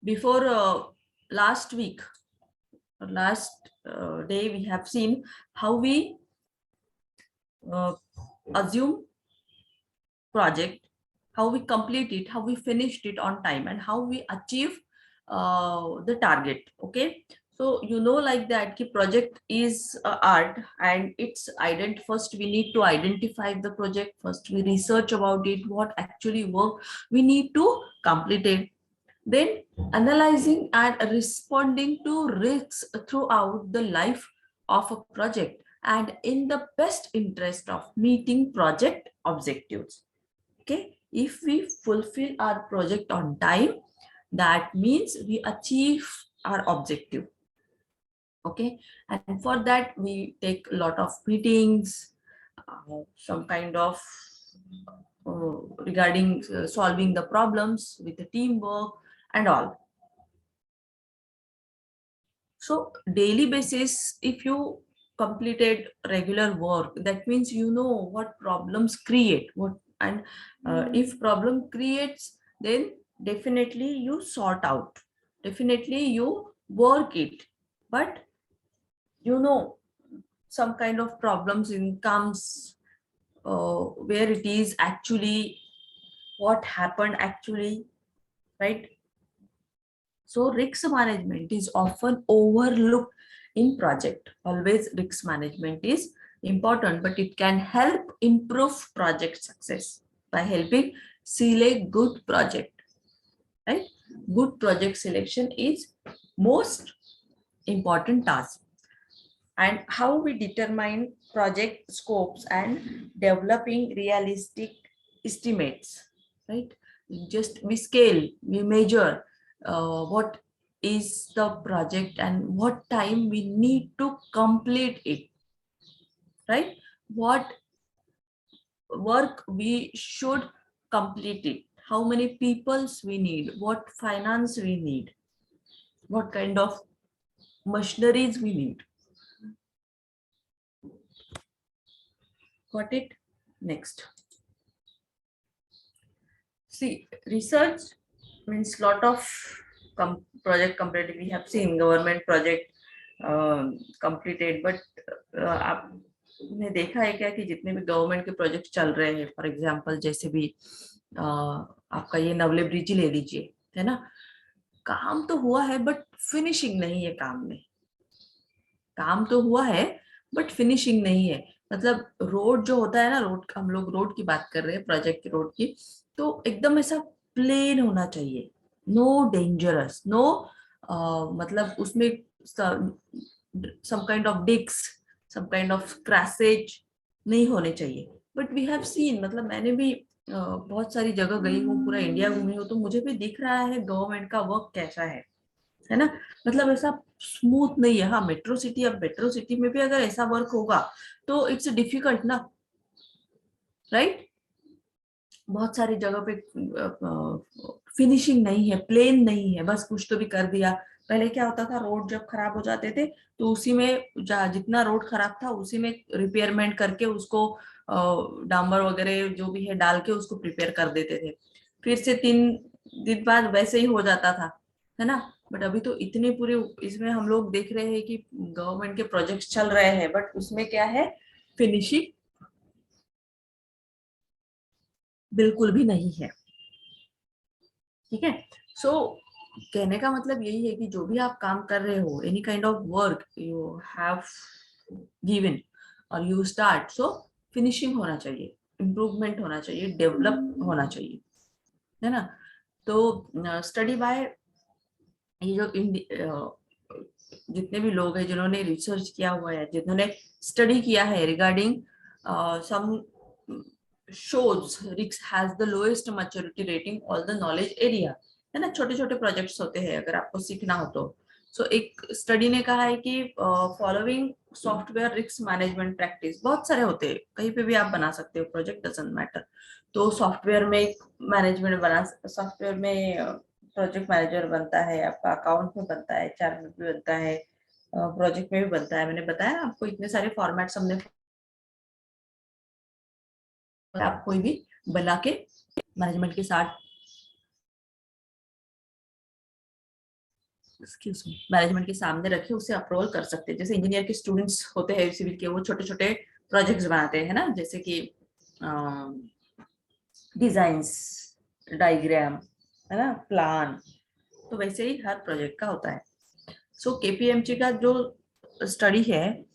Before last week or last day, we have seen how we assume project, how we complete it, how we finished it on time, and how we achieve the target. Okay, so like that ki project is art, and it's first we need to identify the project, first we research about it, what actually work, we need to complete it, then analyzing and responding to risks throughout the life of a project, and in the best interest of meeting project objectives. Okay, if we fulfill our project on time, that means we achieve our objective. Okay, and for that we take a lot of meetings, some kind of regarding solving the problems with the teamwork and all. So daily basis, if you completed regular work, that means you know what problems create, what, and if problem creates, then definitely you sort out, definitely you work it. But some kind of problems in comes where it is actually what happened actually, right? So risk management is often overlooked in project. Always risk management is important, but it can help improve project success by helping select good project, right? Good project selection is most important task. And how we determine project scopes and developing realistic estimates, right? Just we scale, we measure what is the project and what time we need to complete it, right? What work we should complete it, how many peoples we need, what finance we need, what kind of machineries we need. Got it? Next. See, research means lot of project completed. We have seen government project completed, but आपने देखा है क्या कि जितने भी government के project चल रहे हैं, फॉर एग्जांपल जैसे भी आपका ये नवले ब्रिज ले लीजिए, है ना? काम तो हुआ है बट फिनिशिंग नहीं है काम में, काम तो हुआ है बट फिनिशिंग नहीं है। मतलब रोड जो होता है ना, रोड, हम लोग रोड की बात कर रहे हैं, प्रोजेक्ट की रोड की, तो एकदम ऐसा प्लेन होना चाहिए, नो डेंजरस, नो मतलब उसमें some kind of dips, some kind of crashes नहीं होने चाहिए। बट वी हैव सीन, मतलब मैंने भी बहुत सारी जगह गई हूँ, पूरा इंडिया घूमी हूँ, तो मुझे भी दिख रहा है गवर्नमेंट का वर्क कैसा है ना? मतलब ऐसा स्मूथ नहीं है। हाँ, मेट्रो सिटी, अब मेट्रो सिटी में भी अगर ऐसा वर्क होगा तो इट्स डिफिकल्ट ना, राइट? बहुत सारी जगह पे फिनिशिंग नहीं है, प्लेन नहीं है, बस कुछ तो भी कर दिया। पहले क्या होता था, रोड जब खराब हो जाते थे तो उसी में जितना रोड खराब था उसी में रिपेयरमेंट करके उसको डांबर वगैरह जो भी है डाल के उसको प्रिपेयर कर देते थे, फिर से 3 दिन बाद वैसे ही हो जाता था, है ना? बट अभी तो इतने पूरे इसमें हम लोग देख रहे हैं कि गवर्नमेंट के प्रोजेक्ट चल रहे हैं, बट उसमें क्या है, फिनिशिंग बिल्कुल भी नहीं है। ठीक है? सो कहने का मतलब यही है कि जो भी आप काम कर रहे हो, any kind of work you have given और यू स्टार्ट, सो फिनिशिंग होना चाहिए, इम्प्रूवमेंट होना चाहिए, डेवलप होना चाहिए, है ना? तो स्टडी बाय ये जो जितने भी लोग हैं जिन्होंने रिसर्च किया हुआ है, जिन्होंने स्टडी किया है regarding some shows RICS has the lowest maturity rating all the knowledge area, है ना? छोटे छोटे प्रोजेक्ट्स होते हैं, अगर आपको सीखना हो तो। सो एक स्टडी ने कहा है कि following software risk management practice, बहुत सारे होते हैं, कहीं पे भी आप बना सकते हो प्रोजेक्ट, डजंट मैटर। तो सॉफ्टवेयर में मैनेजमेंट बना, सॉफ्टवेयर में प्रोजेक्ट मैनेजर बनता है, आपका अकाउंट में बनता है, एचआर में भी बनता है, प्रोजेक्ट में भी बनता है। मैंने बताया आपको इतने सारे फॉर्मेट्स हमने, आप कोई भी बना के मैनेजमेंट के साथ मैनेजमेंट के सामने रखे उसे अप्रूवल कर सकते हैं। जैसे इंजीनियर के स्टूडेंट्स होते हैं सिविल के, वो छोटे छोटे प्रोजेक्ट्स बनाते हैं ना, जैसे कि डिजाइंस, डायग्राम, है ना, प्लान, तो वैसे ही हर प्रोजेक्ट का होता है। सो केपीएमजी का जो स्टडी है,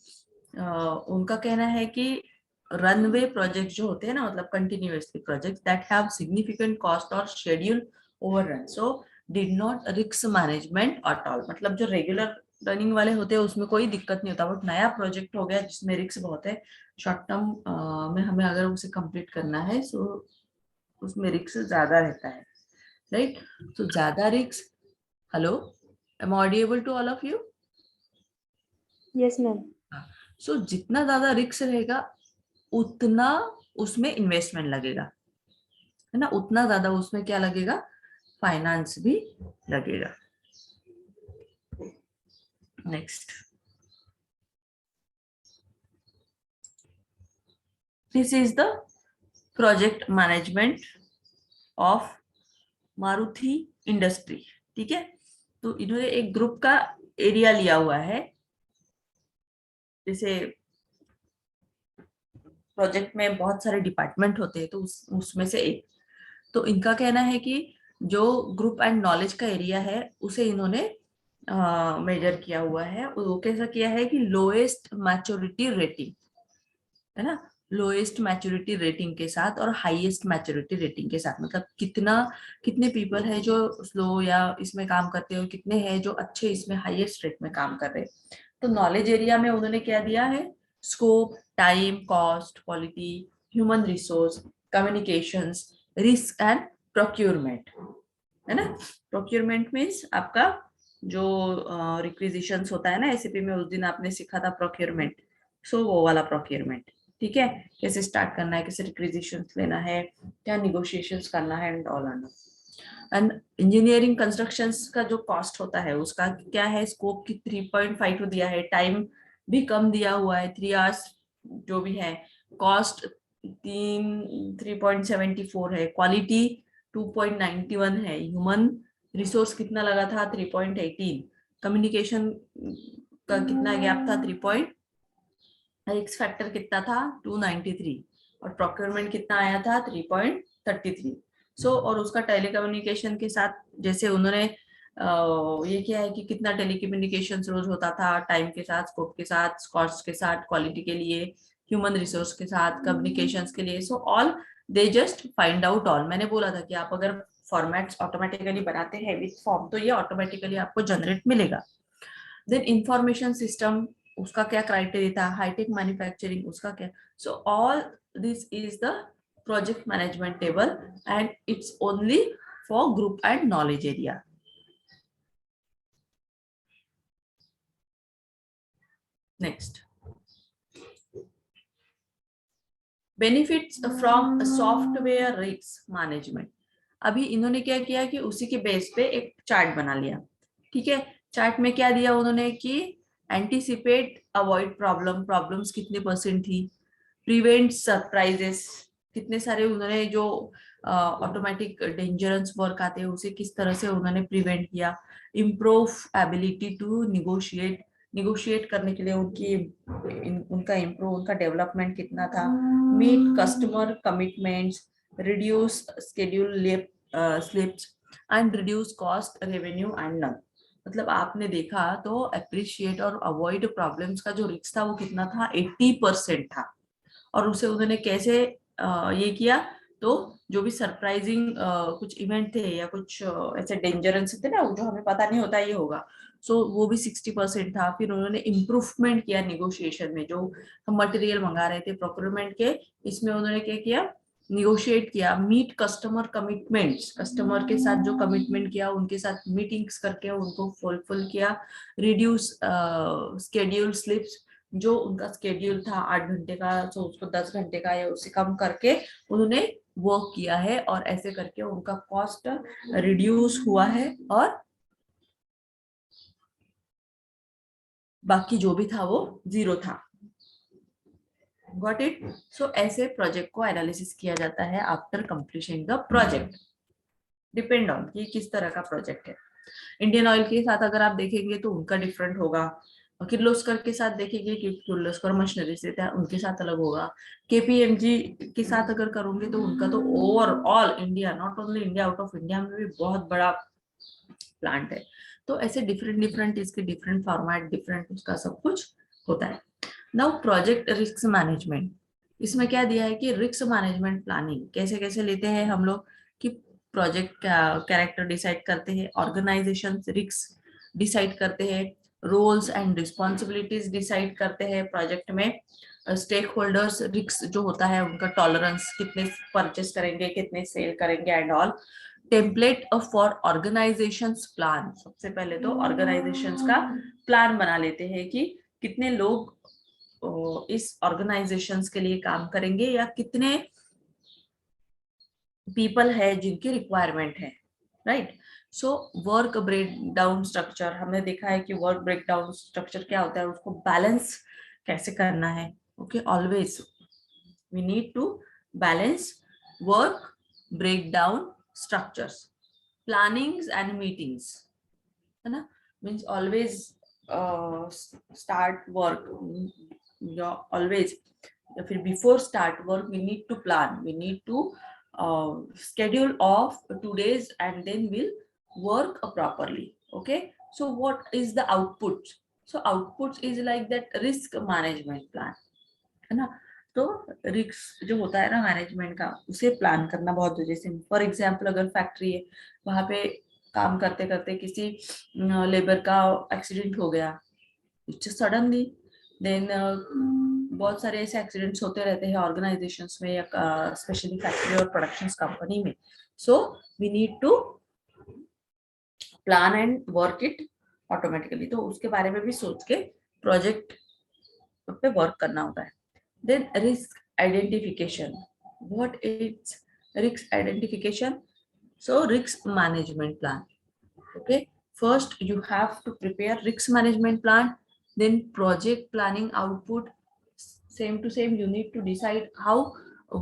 उनका कहना है कि रनवे प्रोजेक्ट जो होते हैं ना, मतलब continuously project that have significant cost और schedule overrun, so did not risk management at all. मतलब जो रेगुलर रनिंग वाले होते हैं उसमें कोई दिक्कत नहीं होता, बट नया प्रोजेक्ट हो गया जिसमें रिस्क बहुत है, शॉर्ट टर्म में हमें अगर उसे कंप्लीट करना है, सो उसमें रिस्क ज्यादा रहता है, राइट। तो ज्यादा risk, hello, am I audible to all of you? Yes ma'am. So जितना ज्यादा रिस्क रहेगा उतना उसमें इन्वेस्टमेंट लगेगा, है ना, उतना ज्यादा उसमें क्या लगेगा, फाइनेंस भी लगेगा। Next, this is the project management of Maruti industry, ठीक है। तो इन्होंने एक ग्रुप का एरिया लिया हुआ है, जैसे प्रोजेक्ट में बहुत सारे डिपार्टमेंट होते हैं, तो उसमें से एक, तो इनका कहना है कि जो ग्रुप एंड नॉलेज का एरिया है उसे इन्होंने मेजर किया हुआ है। वो कैसा किया है कि लोएस्ट मैच्योरिटी रेटिंग, है ना, लोएस्ट मैच्योरिटी रेटिंग के साथ और हाईएस्ट मैच्योरिटी रेटिंग के साथ, मतलब कितने पीपल है जो स्लो या इसमें काम करते हो, कितने हैं जो अच्छे इसमें हाईएस्ट रेट में काम कर रहे हैं। तो नॉलेज एरिया में उन्होंने क्या दिया है, scope, time, cost, quality, human resource, communications, risk and procurement, है ना। प्रोक्योरमेंट मीन्स आपका जो रिक्विजिशंस होता है ना, एसएपी में उस दिन आपने सीखा था प्रोक्योरमेंट, सो वो वाला प्रोक्योरमेंट, ठीक है। कैसे स्टार्ट करना है, कैसे रिक्विजिशंस लेना है, क्या निगोशिएशंस करना है and all and engineering constructions का जो कॉस्ट होता है उसका क्या है, स्कोप की 3.52 दिया है, टाइम भी कम दिया हुआ है 3 आवर्स जो भी है, कॉस्ट 3.74 है, क्वालिटी 2.91 है, ह्यूमन रिसोर्स कितना लगा था 3.18, कम्युनिकेशन का कितना गैप था 3, एक्स फैक्टर कितना था 293, और प्रोक्योरमेंट कितना आया था 3.33। सो और उसका टेलीकम्युनिकेशन के साथ जैसे उन्होंने ये किया है कि कितना टेलीकम्युनिकेशन रोज होता था, टाइम के साथ, स्कोप के साथ, कॉस्ट के साथ, क्वालिटी के लिए, ह्यूमन रिसोर्स के साथ, कम्युनिकेशंस के लिए, so all they just find out all. मैंने बोला था कि आप अगर फॉर्मेट्स ऑटोमेटिकली बनाते हैं विथ फॉर्म तो ये ऑटोमेटिकली आपको जनरेट मिलेगा। देन इंफॉर्मेशन सिस्टम, उसका क्या क्राइटेरिया था, हाईटेक मैन्युफैक्चरिंग उसका क्या, so all this is the project management table and it's only for group and knowledge area. Next, benefits from software risk management. अभी इन्होंने क्या किया कि उसी के बेस पे एक चार्ट बना लिया, ठीक है। चार्ट में क्या दिया उन्होंने कि एंटीसिपेट अवॉइड प्रॉब्लम्स कितने परसेंट थी, प्रिवेंट सरप्राइजेस कितने सारे, उन्होंने जो ऑटोमेटिक डेंजरस वर्क आते हैं उसे किस तरह से उन्होंने प्रिवेंट किया, इम्प्रूव एबिलिटी टू निगोशिएट करने के लिए उनका इम्प्रूव, उनका डेवलपमेंट कितना था, meet customer commitments, reduce schedule slips and reduce cost revenue and none. मतलब आपने देखा तो अप्रिशिएट और अवॉइड प्रॉब्लम्स का जो रिस्क था वो कितना था, 80% था। और उसे उन्होंने कैसे ये किया, तो जो भी सरप्राइजिंग कुछ इवेंट थे या कुछ ऐसे डेंजरस थे ना जो हमें पता नहीं होता ये होगा, सो वो भी 60% था। फिर उन्होंने इम्प्रूवमेंट किया निगोशिएशन में, जो हम मटेरियल मंगा रहे थे प्रोक्योरमेंट के, इसमें उन्होंने क्या किया, निगोशिएट किया, मीट कस्टमर कमिटमेंट्स, कस्टमर के साथ जो कमिटमेंट किया उनके साथ मीटिंग्स करके उनको फुलफिल किया, रिड्यूस स्केड्यूल स्लिप्स, जो उनका स्केड्यूल था 8 घंटे का तो उसको 10 घंटे का या उससे कम करके उन्होंने वर्क किया है, और ऐसे करके उनका कॉस्ट रिड्यूस हुआ है और बाकी जो भी था वो 0 था। Got it. सो ऐसे प्रोजेक्ट को एनालिसिस किया जाता है after completion the project, depend on कि किस तरह का प्रोजेक्ट है। इंडियन ऑयल के साथ अगर आप देखेंगे तो उनका डिफरेंट होगा, किर्लोस्कर के साथ देखेंगे कि किर्लोस्कर मशीनरी से था, उनके साथ अलग होगा। केपीएमजी के साथ अगर करोगे तो उनका तो overall India, not only India, out of India में भी बहुत बड़ा प्लांट है। तो ऐसे डिफरेंट डिफरेंट इसके डिफरेंट फॉर्मेट, डिफरेंट उसका सब कुछ होता है। नाउ प्रोजेक्ट रिस्क मैनेजमेंट, इसमें क्या दिया है कि रिस्क मैनेजमेंट प्लानिंग कैसे कैसे लेते हैं हम लोग, कि प्रोजेक्ट का कैरेक्टर डिसाइड करते हैं, ऑर्गेनाइजेशन रिस्क डिसाइड करते हैं, रोल्स एंड रिस्पॉन्सिबिलिटीज डिसाइड करते हैं प्रोजेक्ट में, स्टेक होल्डर्स रिस्क जो होता है उनका टॉलरेंस, कितने परचेस करेंगे, कितने सेल करेंगे and all. Template for organisations plan, सबसे पहले तो ऑर्गेनाइजेशंस का प्लान बना लेते हैं कि कितने लोग इस ऑर्गेनाइजेशंस के लिए काम करेंगे या कितने पीपल है जिनकी रिक्वायरमेंट है, right. So work break down structure, हमने देखा है कि वर्क ब्रेक डाउन स्ट्रक्चर क्या होता है, उसको बैलेंस कैसे करना है। Okay, always we need to balance work break down structures, plannings and meetings, है ना। Means always start work, always, फिर before start work we need to plan, we need to schedule of 2 days and then we'll work properly. Okay, so what is the output? So outputs is like that risk management plan, है ना। तो risk जो होता है ना management का, उसे plan करना बहुत, जैसे फॉर एग्जांपल अगर फैक्ट्री है, वहां पे काम करते करते किसी लेबर का एक्सीडेंट हो गया सडनली, देन बहुत सारे ऐसे एक्सीडेंट्स होते रहते हैं ऑर्गेनाइजेशंस में या स्पेशली फैक्ट्री और प्रोडक्शन कंपनी में। So we need to plan and work it automatically, तो उसके बारे में भी सोच के प्रोजेक्ट पे वर्क करना होता है। Then risk identification, what is risk identification? So risk management plan, okay, first you have to prepare risk management plan, then project planning output, same to same you need to decide how,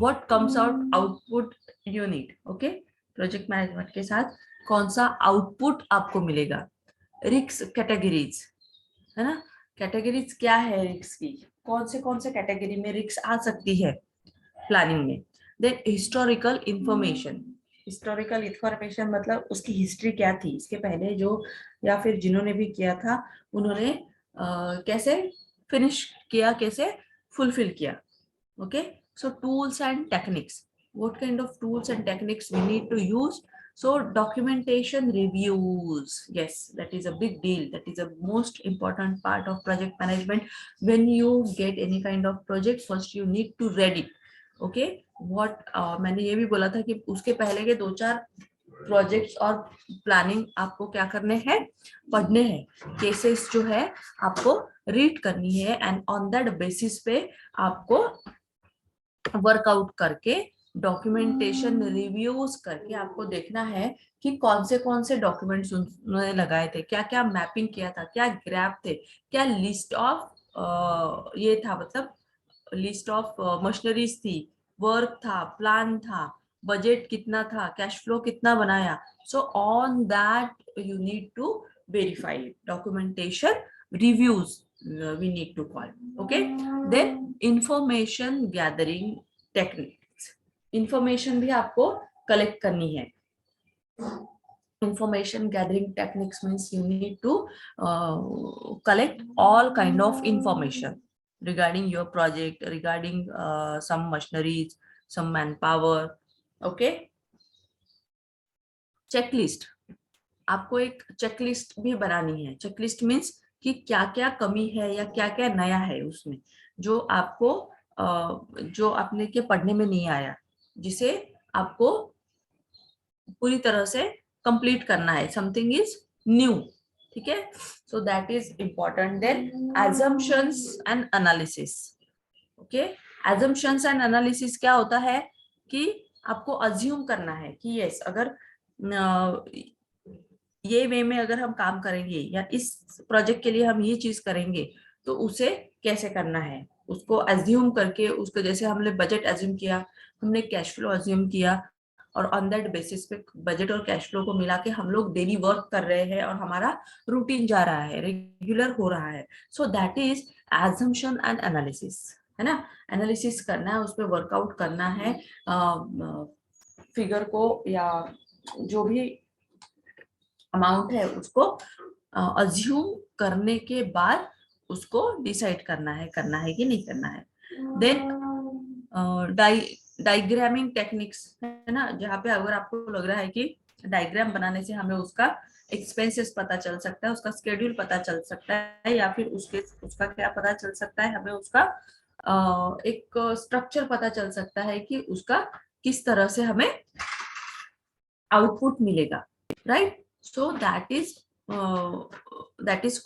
what comes out output you need, okay। project management के साथ कौन सा output आपको मिलेगा। Risk categories, है ना, categories क्या है रिस्क की, कौन से कैटेगरी में रिस्क आ सकती है प्लानिंग में। Then historical information, historical information मतलब उसकी हिस्ट्री क्या थी इसके पहले, जो या फिर जिन्होंने भी किया था उन्होंने कैसे फिनिश किया, कैसे फुलफिल किया। Okay, so tools and techniques, what kind of tools and techniques we need to use? So documentation reviews, yes, that is a big deal, that is a most important part of project management. When you get any kind of project, first you need to read it, okay। what मैंने ये भी बोला था कि उसके पहले के 2-4 projects और प्लानिंग आपको क्या करने हैं, पढ़ने हैं, केसेस जो है आपको रीड करनी है, एंड ऑन दैट बेसिस पे आपको वर्कआउट करके डॉक्यूमेंटेशन रिव्यूज करके आपको देखना है कि कौन से डॉक्यूमेंट्स उन्होंने लगाए थे, क्या क्या मैपिंग किया था, क्या ग्राफ थे, क्या लिस्ट ऑफ ये था, मतलब लिस्ट ऑफ मशीनरीज थी, वर्क था, प्लान था, बजट कितना था, कैश फ्लो कितना बनाया। So on that you need to verify documentation reviews we need to call, okay। then information gathering techniques, information भी आपको कलेक्ट करनी है। information gathering techniques means you need to collect all kind of information regarding your project, regarding some machineries, some manpower, okay। checklist, आपको एक checklist भी बनानी है। Checklist means कि क्या क्या कमी है या क्या क्या नया है उसमें, जो आपको जो आपने के पढ़ने में नहीं आया, जिसे आपको पूरी तरह से कंप्लीट करना है, समथिंग इज न्यू, ठीक है। So that is important. Then assumptions and analysis, okay. assumptions and analysis क्या होता है कि आपको अज्यूम करना है कि यस, अगर ये वे में अगर हम काम करेंगे या इस प्रोजेक्ट के लिए हम ये चीज करेंगे तो उसे कैसे करना है, उसको अज्यूम करके, उसको जैसे हमने बजट अज्यूम किया, हमने कैश फ्लो अज्यूम किया, और ऑन दैट बेसिस पे बजट और कैश फ्लो को मिला के हम लोग डेली वर्क कर रहे हैं और हमारा रूटीन जा रहा है, रेगुलर हो रहा है. So that is assumption and analysis, है ना. एनालिसिस करना है, उस पर वर्कआउट करना है फिगर को या जो भी अमाउंट है उसको अज्यूम करने के बाद उसको डिसाइड करना है कि नहीं करना है. देन डायग्रामिंग टेक्निक्स, है ना, जहाँ पे अगर आपको लग रहा है कि डायग्राम बनाने से हमें उसका एक्सपेंसेस पता चल सकता है, उसका स्केड्यूल पता चल सकता है, या फिर उसका क्या पता चल सकता है, हमें उसका एक स्ट्रक्चर पता चल सकता है कि उसका किस तरह से हमें आउटपुट मिलेगा, right. So that is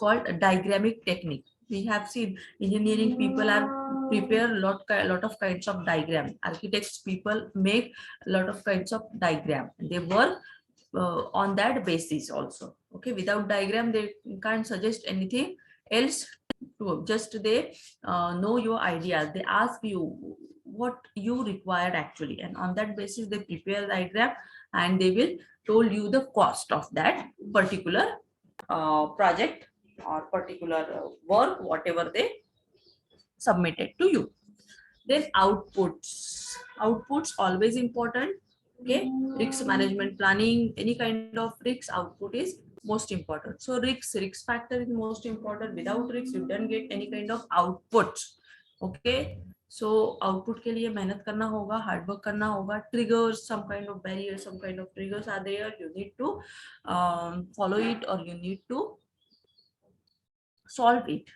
called a diagrammic technique. We have seen engineering people are prepare lot of kinds of diagram. Architects people make a lot of kinds of diagram. They work on that basis also. Okay, without diagram they can't suggest anything else. Just they know your ideas. They ask you what you required actually, and on that basis they prepare the diagram and they will told you the cost of that particular project or particular work, whatever they submitted to you. Then outputs always important. Okay, risk management planning, any kind of risk output is most important. So risk factor is most important. Without risk you don't get any kind of output. Okay, so output के लिए मेहनत करना होगा, hard work करना होगा. Triggers, some kind of barriers, some kind of triggers are there. You need to follow it or you need to solve it,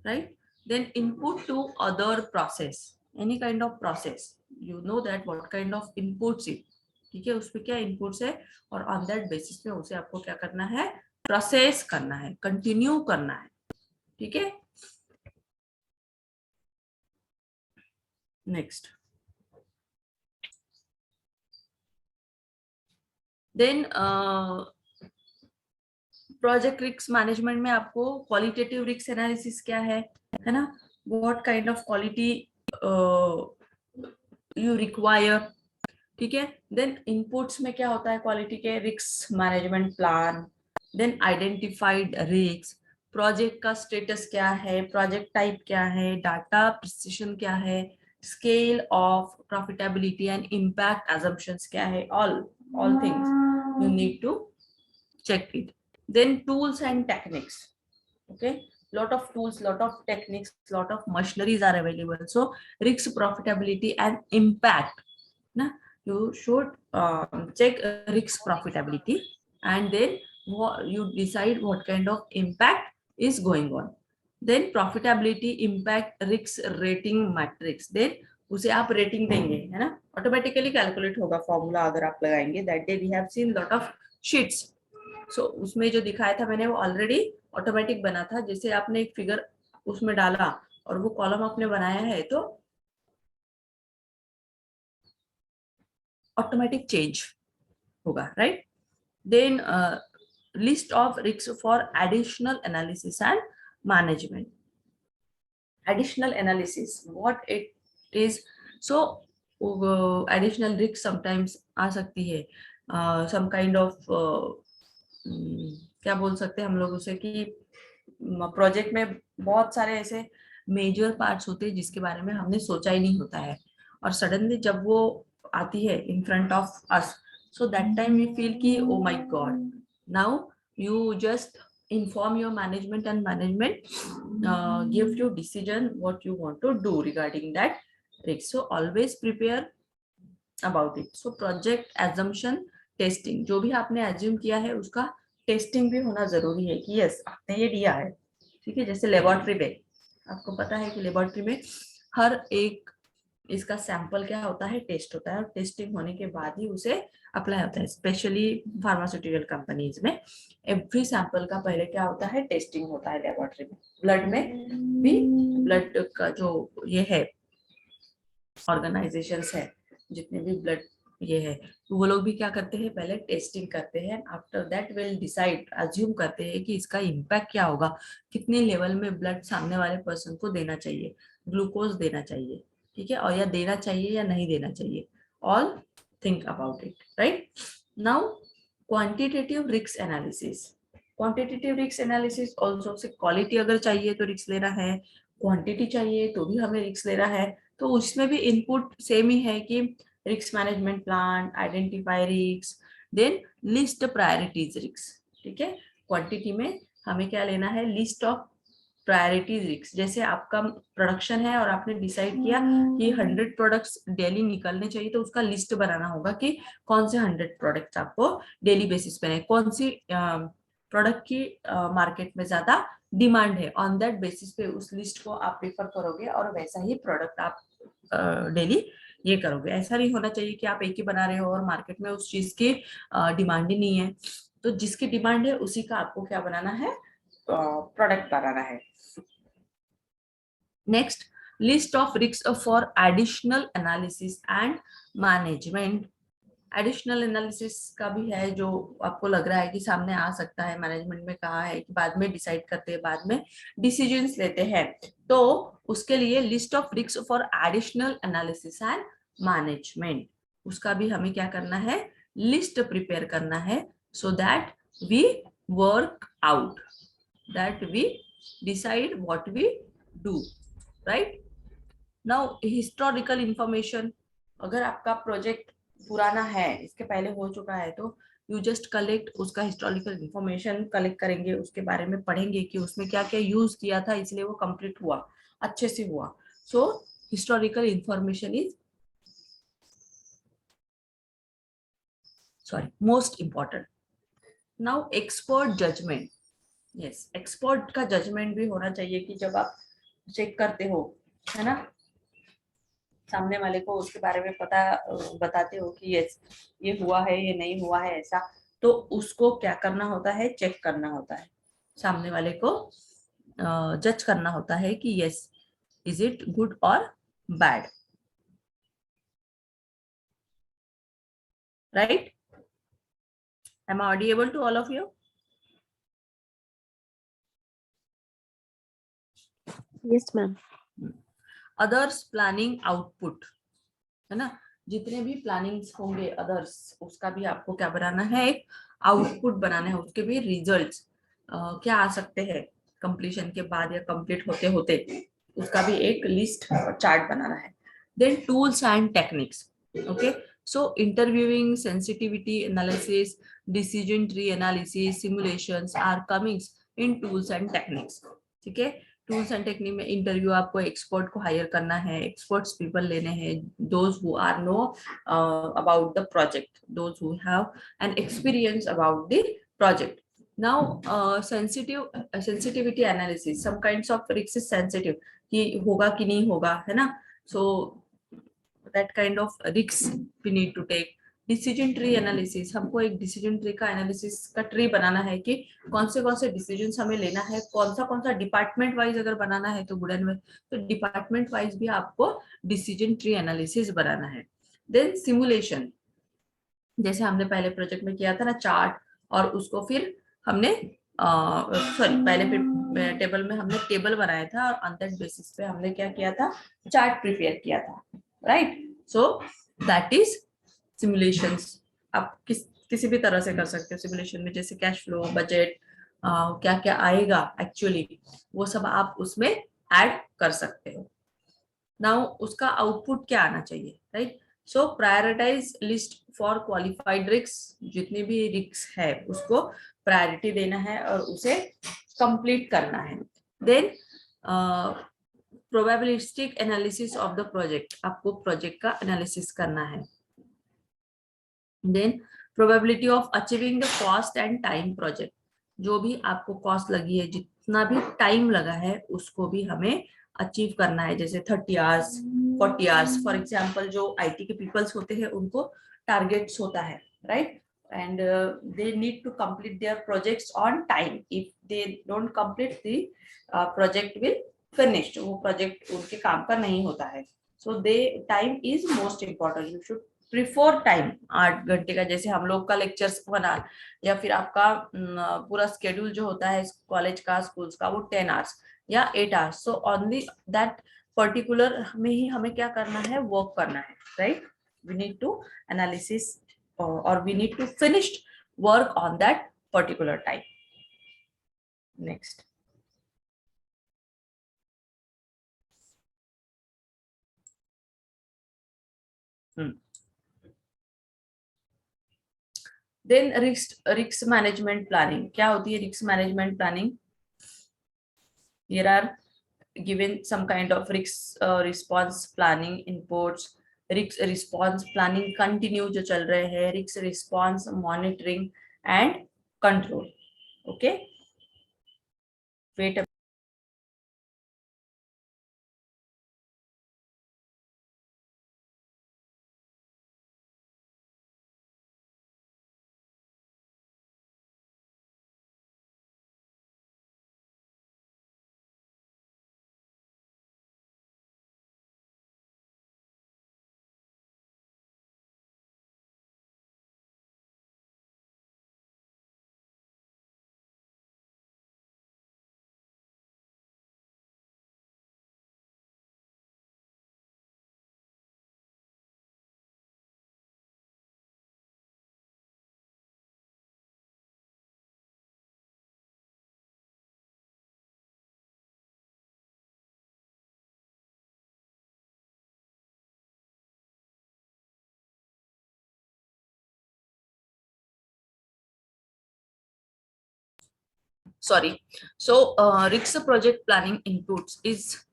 right. Then input to other process, any kind of process, you know that what kind of inputs it, ठीक है, उसमें क्या inputs है और on that basis पे उसे आपको क्या करना है, प्रोसेस करना है, कंटिन्यू करना है, ठीक है. Next, then project risk management में आपको क्वालिटेटिव रिस्क एनालिसिस क्या है ना, what kind of quality you require, ठीक है. देन इनपुट्स में क्या होता है क्वालिटी के, risk management plan, then identified risk, project का स्टेटस क्या है, प्रोजेक्ट टाइप क्या है, डाटा प्रिसिशन क्या है, scale of profitability and impact assumptions क्या है, all things you need to check it. Then tools and techniques. Okay, lot of tools, lot of techniques, lot of machineries are available. So risk, profitability and impact, na, you should check risk profitability and then you decide what kind of impact is going on. Then profitability, impact, risk rating matrix, then उसे आप rating देंगे, है ना, automatically calculate होगा formula अगर आप लगाएंगे. That day we have seen lot of sheets. So उसमें जो दिखाया था मैंने वो ऑलरेडी ऑटोमेटिक बना था. जैसे आपने एक फिगर उसमें डाला और वो कॉलम आपने बनाया है तो ऑटोमेटिक चेंज होगा, right. Then list of risk for additional analysis and management. Additional analysis what it is. So additional risk sometimes आ सकती है, सम काइंड ऑफ क्या बोल सकते हैं हम लोग उसे कि प्रोजेक्ट में बहुत सारे ऐसे मेजर पार्ट्स होते हैं जिसके बारे में हमने सोचा ही नहीं होता है और सडनली जब वो आती है in front of us, so that time we feel कि oh my god, now you just inform your management and management give you decision what you want to do regarding that risk. So always prepare about it. So project assumption testing, जो भी आपने assume किया है उसका testing भी होना जरूरी है कि यस आपने ये दिया है, ठीक है. जैसे लेबोरेटरी में आपको पता है कि लेबोरेटरी में हर एक इसका सैंपल क्या होता है, टेस्ट होता है और टेस्टिंग होने के बाद ही उसे अप्लाई होता है. स्पेशली फार्मास्यूटिकल कंपनीज में एवरी सैंपल का पहले क्या होता है, टेस्टिंग होता है लेबोरेटरी में. ब्लड में भी, ब्लड का जो ये है ऑर्गेनाइजेशंस है जितने भी ब्लड ये है तो वो लोग भी क्या करते हैं, पहले टेस्टिंग करते हैं. After that will decide, assume करते हैं कि इसका इम्पैक्ट क्या होगा, कितने लेवल में ब्लड सामने वाले पर्सन को देना चाहिए, ग्लूकोज देना चाहिए, ठीक है, और या देना चाहिए या नहीं देना चाहिए. All think about it, right? Now quantitative risk analysis. Quantitative risk analysis also say quality अगर चाहिए तो रिस्क लेना है, क्वांटिटी चाहिए तो भी हमें रिस्क लेना है, तो उसमें भी इनपुट सेम ही है कि risk management plan, identify risk, then list priorities risk. ठीक है, क्वांटिटी में हमें क्या लेना है, लिस्ट ऑफ प्रायोरिटी रिस्क। जैसे आपका प्रोडक्शन है और आपने डिसाइड किया कि 100 प्रोडक्ट्स डेली निकलने चाहिए, तो उसका लिस्ट बनाना होगा कि कौन से 100 प्रोडक्ट्स आपको डेली बेसिस पे है, कौन सी प्रोडक्ट की मार्केट में ज्यादा डिमांड है, ऑन दैट बेसिस पे उस लिस्ट को आप प्रेफर करोगे और वैसा ही प्रोडक्ट आप डेली ये करोगे। ऐसा नहीं होना चाहिए कि आप एक ही बना रहे हो और मार्केट में उस चीज की डिमांड ही नहीं है। तो जिसकी डिमांड है उसी का आपको क्या बनाना है, प्रोडक्ट बनाना है। Next, list of risk for additional analysis and management. Additional analysis का भी है जो आपको लग रहा है कि सामने आ सकता है, मैनेजमेंट में कहा है कि बाद में डिसाइड करते हैं, बाद में डिसीजंस लेते हैं, तो उसके लिए list of risk for additional analysis and management, उसका भी हमें क्या करना है, लिस्ट प्रिपेयर करना है, so that we work out, that we decide what we do, right. Now historical information, अगर आपका प्रोजेक्ट पुराना है, इसके पहले हो चुका है, तो यू जस्ट कलेक्ट उसका हिस्टोरिकल इंफॉर्मेशन कलेक्ट करेंगे, उसके बारे में पढ़ेंगे कि उसमें क्या क्या यूज किया था, इसलिए वो कंप्लीट हुआ, अच्छे से हुआ। So historical information is most important. Now expert judgement, yes, expert का जजमेंट भी होना चाहिए कि जब आप चेक करते हो, है ना, सामने वाले को उसके बारे में पता बताते हो कि यस ये हुआ है, ये नहीं हुआ है ऐसा, तो उसको क्या करना होता है, चेक करना होता है, सामने वाले को जज करना होता है कि यस इज इट गुड और bad, right. Am I audible to all of you? Yes, ma'am. Others planning output, है ना, जितने भी प्लानिंग्स होंगे अदर्स, उसका भी आपको क्या बनाना है, एक आउटपुट बनाना है, उसके भी रिजल्ट्स क्या आ सकते हैं कंप्लीशन के बाद या कंप्लीट होते होते, उसका भी एक लिस्ट और चार्ट बनाना है। Then tools and techniques, okay, so interviewing, sensitivity analysis, decision tree analysis, simulations are comings in tools and techniques. ठीक है, टूल्स एंड टेक्निक में इंटरव्यू, आपको एक्सपर्ट को हायर करना है, एक्सपर्ट्स पीपल लेने हैं, those who are know about the project, those who have an experience about the project. Now sensitivity analysis, some kinds of risk is sensitive, कि होगा कि नहीं होगा, है ना, so that kind of risk we need to take. Decision tree analysis, हमको एक decision tree का एनालिसिस का ट्री बनाना है कि कौन से डिसीजंस हमें लेना है, कौन सा डिपार्टमेंट वाइज अगर बनाना है तो गुड एंड वेल, तो डिपार्टमेंट वाइज भी आपको डिसीजन ट्री एनालिसिस बनाना है। देन सिमुलेशन, जैसे हमने पहले प्रोजेक्ट में किया था ना, चार्ट, और उसको फिर हमने पहले फिर टेबल में हमने टेबल बनाया था और ऑन दैट बेसिस पे हमने क्या किया था, चार्ट प्रिपेयर किया था, right. So that is simulations. आप किसी भी तरह से कर सकते हो सिमुलेशन में, जैसे कैश फ्लो, बजट, क्या क्या आएगा एक्चुअली, वो सब आप उसमें ऐड कर सकते हो। नाउ उसका आउटपुट क्या आना चाहिए, right. So prioritize list for qualified risk, जितने भी रिस्क है उसको प्रायोरिटी देना है और उसे कंप्लीट करना है। Then probabilistic analysis of the project, आपको प्रोजेक्ट का एनालिसिस करना है। Then probability of achieving the cost and time project, जो भी आपको कॉस्ट लगी है, जितना भी टाइम लगा है, उसको भी हमें अचीव करना है, जैसे 30 आवर्स, 40 आवर्स, फॉर एग्जांपल जो आईटी के पीपल्स होते हैं उनको टारगेट्स होता है, right, and they need to complete their projects on time. If they don't complete, the project will finish, वो प्रोजेक्ट उनके काम का नहीं होता है। so they time is most important, you should prefer time 8 घंटे का, जैसे हम लोग का लेक्चर्स बना, या फिर आपका पूरा स्केड्यूल जो होता है कॉलेज का, स्कूल्स का, वो 10 आवर्स या 8 hours, so only that particular में ही हमें क्या करना है, वर्क करना है, right. we need to analysis or we need to finish work on that particular time. Next. Then risk management planning. क्या होती है risk management planning? Here are given some kind of risk response planning inputs. Risk response planning continue जो चल रहे हैं, risk response monitoring and control. Okay, wait a sorry. So risk project planning inputs is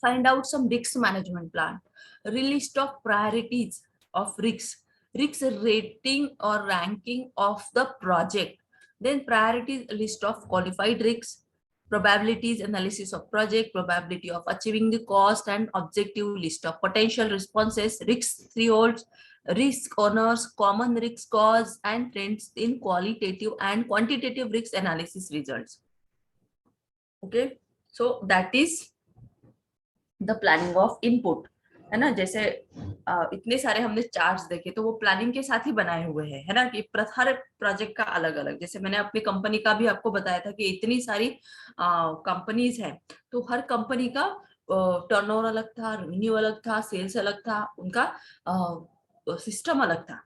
find out some risk management plan, list of priorities of risk rating or ranking of the project, then priorities list of qualified risks, probabilities analysis of project, probability of achieving the cost and objective, list of potential responses, risk thresholds, risk owners, common risk cause and trends in qualitative and quantitative risk analysis results. Okay, so that is the planning of input, है ना. जैसे इतने सारे हमने charts देखे तो वो planning के साथ ही बनाए हुए हैं, है ना, कि हर प्रोजेक्ट का अलग अलग. जैसे मैंने अपनी कंपनी का भी आपको बताया था कि इतनी सारी कंपनीज हैं, तो हर कंपनी का टर्नओवर अलग था, रेवेन्यू अलग था, सेल्स अलग था, उनका सिस्टम अलग था,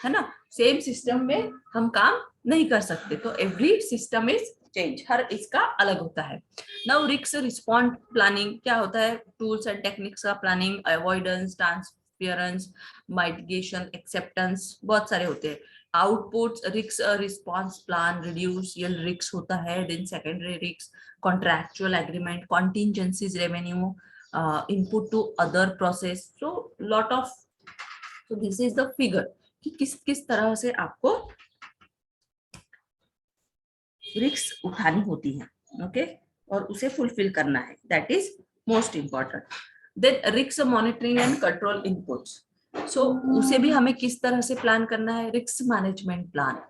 है ना. सेम सिस्टम में हम काम नहीं कर सकते, तो एवरी सिस्टम इज चेंज, हर इसका अलग होता है. नाउ रिस्क रिस्पॉन्ड प्लानिंग क्या होता है? टूल्स एंड टेक्निक्स का planning, avoidance, transference, mitigation, acceptance, बहुत सारे होते हैं. Outputs risk response plan, reduce yield risk होता है, then secondary risk, contractual agreement, contingencies revenue, input to other process. So lot of, so this is the figure कि किस तरह से आपको रिस्क उठानी होती है. ओके, और उसे फुलफिल करना है, that is most important. Then risk monitoring and control inputs. So उसे भी हमें किस तरह से प्लान करना है? Risk management plan,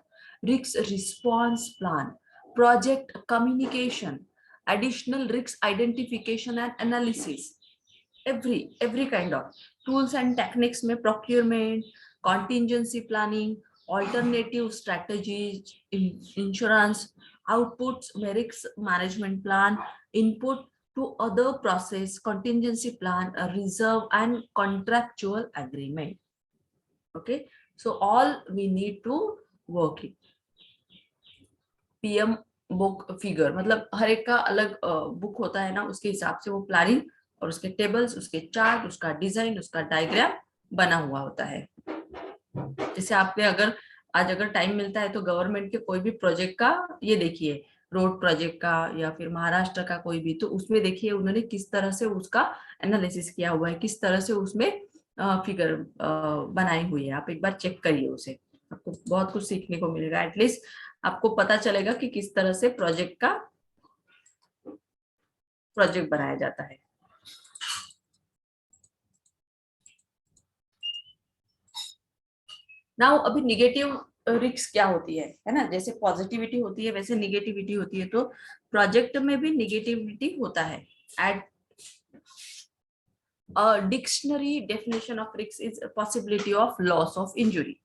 risk response plan, project communication, additional risk identification and analysis, every kind of tools and techniques में procurement, contingency planning, alternative strategies, insurance, outputs में risk management plan, input to other process, contingency plan, a reserve and contractual agreement. Okay, so all we need to work it. PM book figure मतलब हर एक का अलग book होता है ना, उसके हिसाब से वो प्लानिंग और उसके टेबल्स, उसके चार्ट, उसका डिजाइन, उसका डायग्राम बना हुआ होता है. जैसे आपने अगर टाइम मिलता है तो गवर्नमेंट के कोई भी प्रोजेक्ट का ये देखिए, रोड प्रोजेक्ट का या फिर महाराष्ट्र का कोई भी, तो उसमें देखिए उन्होंने किस तरह से उसका एनालिसिस किया हुआ है, किस तरह से उसमें फिगर बनाई हुई है. आप एक बार चेक करिए उसे, आपको बहुत कुछ सीखने को मिलेगा. एटलीस्ट आपको पता चलेगा कि किस तरह से प्रोजेक्ट बनाया जाता है. नाउ अभी निगेटिव रिस्क क्या होती है ना. जैसे पॉजिटिविटी होती है वैसे निगेटिविटी होती है, तो प्रोजेक्ट में भी निगेटिविटी होता है. At dictionary definition of risk is possibility of loss of injury.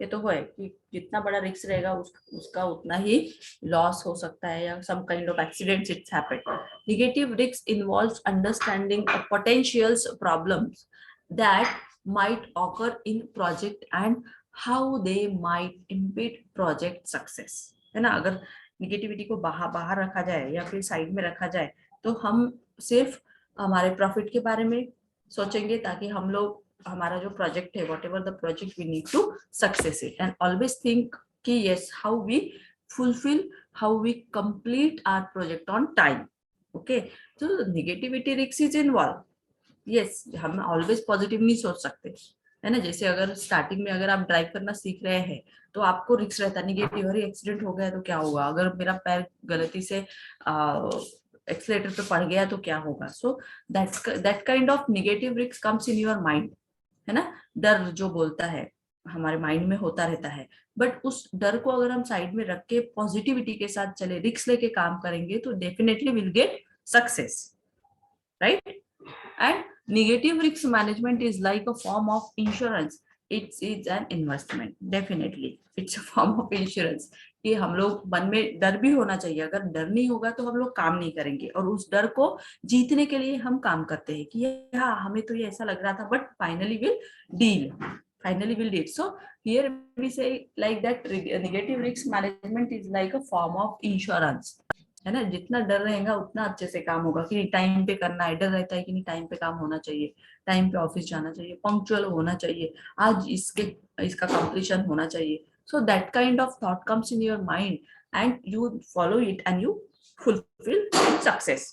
ये तो है कि जितना बड़ा रिस्क रहेगा उसका उतना ही लॉस हो सकता है, या some kind of accidents it's happened. Negative risk involves understanding of potential problems that might occur in project and how they might impede project success, है ना. अगर निगेटिविटी को बाहर बाहर रखा जाए या फिर साइड में रखा जाए तो हम सिर्फ हमारे प्रॉफिट के बारे में सोचेंगे, ताकि हम लोग हमारा जो प्रोजेक्ट है, whatever the project we need to success it, and always think कि yes how we fulfill, how we complete our project on time. Okay, so negativity risk is involved. Yes, हम always positive नहीं सोच सकते, है ना. जैसे अगर starting में अगर आप ड्राइव करना सीख रहे हैं तो आपको रिस्क रहता है निगेटिव, अरे एक्सीडेंट हो गया तो क्या होगा, अगर मेरा पैर गलती से एक्सीलेटर पे पड़ गया तो क्या होगा. सो that kind of negative risk comes in your mind, है ना. डर जो बोलता है हमारे माइंड में होता रहता है, बट उस डर को अगर हम साइड में रख के पॉजिटिविटी के साथ चले, रिस्क लेके काम करेंगे तो definitely will get success, right. And negative risk management is like a form of insurance. It's an investment. Definitely it's a form of insurance. कि हम लोग मन में डर भी होना चाहिए, अगर डर नहीं होगा तो हम लोग काम नहीं करेंगे, और उस डर को जीतने के लिए हम काम करते हैं कि हाँ हमें तो ये ऐसा लग रहा था but finally will deal. So here we say like that negative risk management is like a form of insurance, है ना. जितना डर रहेगा उतना अच्छे से काम होगा, कि टाइम पे करना है, डर रहता है कि नहीं टाइम पे काम होना चाहिए, टाइम पे ऑफिस जाना चाहिए, पंक्चुअल होना चाहिए, आज इसका कंप्लीशन होना चाहिए. सो that kind of thought comes in your mind and you follow it and you fulfil success.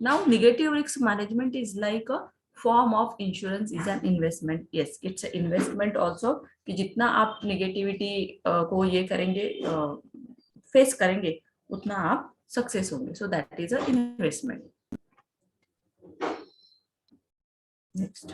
Now negative risk management is like a form of insurance, is an investment. Yes, it's investment also, कि जितना आप negativity को ये करेंगे, face करेंगे, उतना आप success होंगे. So that is a investment. Next,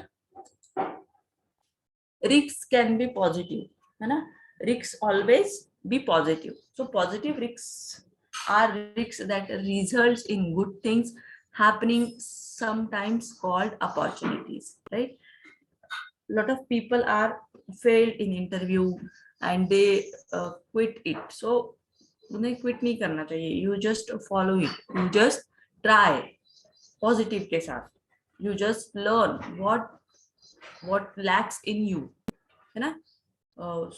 risk can be positive, है ना. Risk always be positive. So positive risk are risk that results in good things happening, sometimes called opportunities, right. Lot of people are failed in interview and they quit it. So उन्हें quit नहीं करना चाहिए. You just follow it, you just try positive के साथ, you just learn what lakhs in you, है ना.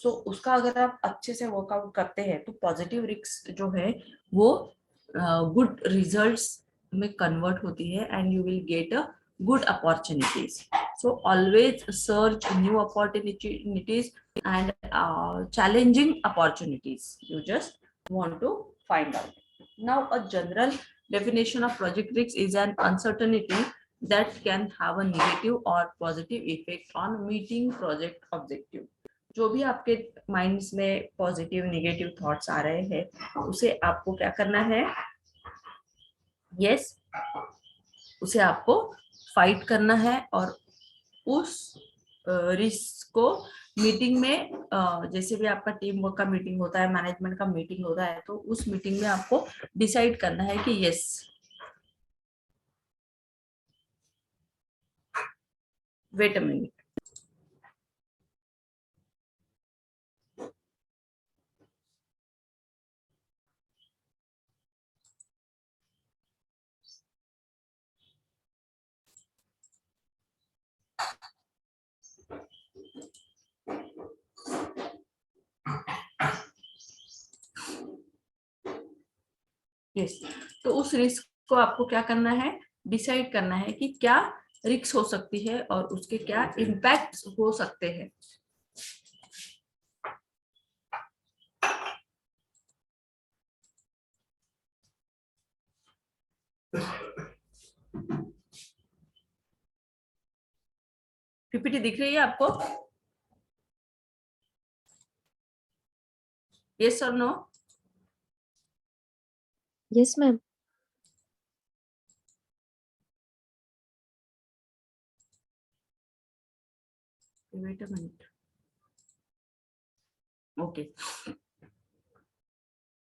सो उसका अगर आप अच्छे से वर्कआउट करते हैं तो पॉजिटिव रिस्क जो है वो गुड रिजल्ट्स में कन्वर्ट होती है and you will get a good opportunities. So always search new opportunities and challenging opportunities you just want to find out. Now a general definition of project risk is an uncertainty that can have a negative or positive effect on meeting project objective. जो भी आपके minds में positive negative thoughts आ रहे हैं उसे आपको क्या करना है, यस उसे आपको फाइट करना है, और उस रिस्क को मीटिंग में, जैसे भी आपका टीम वर्क का मीटिंग होता है, मैनेजमेंट का मीटिंग होता है, तो उस मीटिंग में आपको डिसाइड करना है कि yes wait a minute, yes. तो उस रिस्क को आपको क्या करना है, डिसाइड करना है कि क्या रिस्क हो सकती है और उसके क्या इम्पैक्ट हो सकते हैं. पीपीटी दिख रही है आपको, यस और no? Yes, ma'am. Wait a minute. Okay,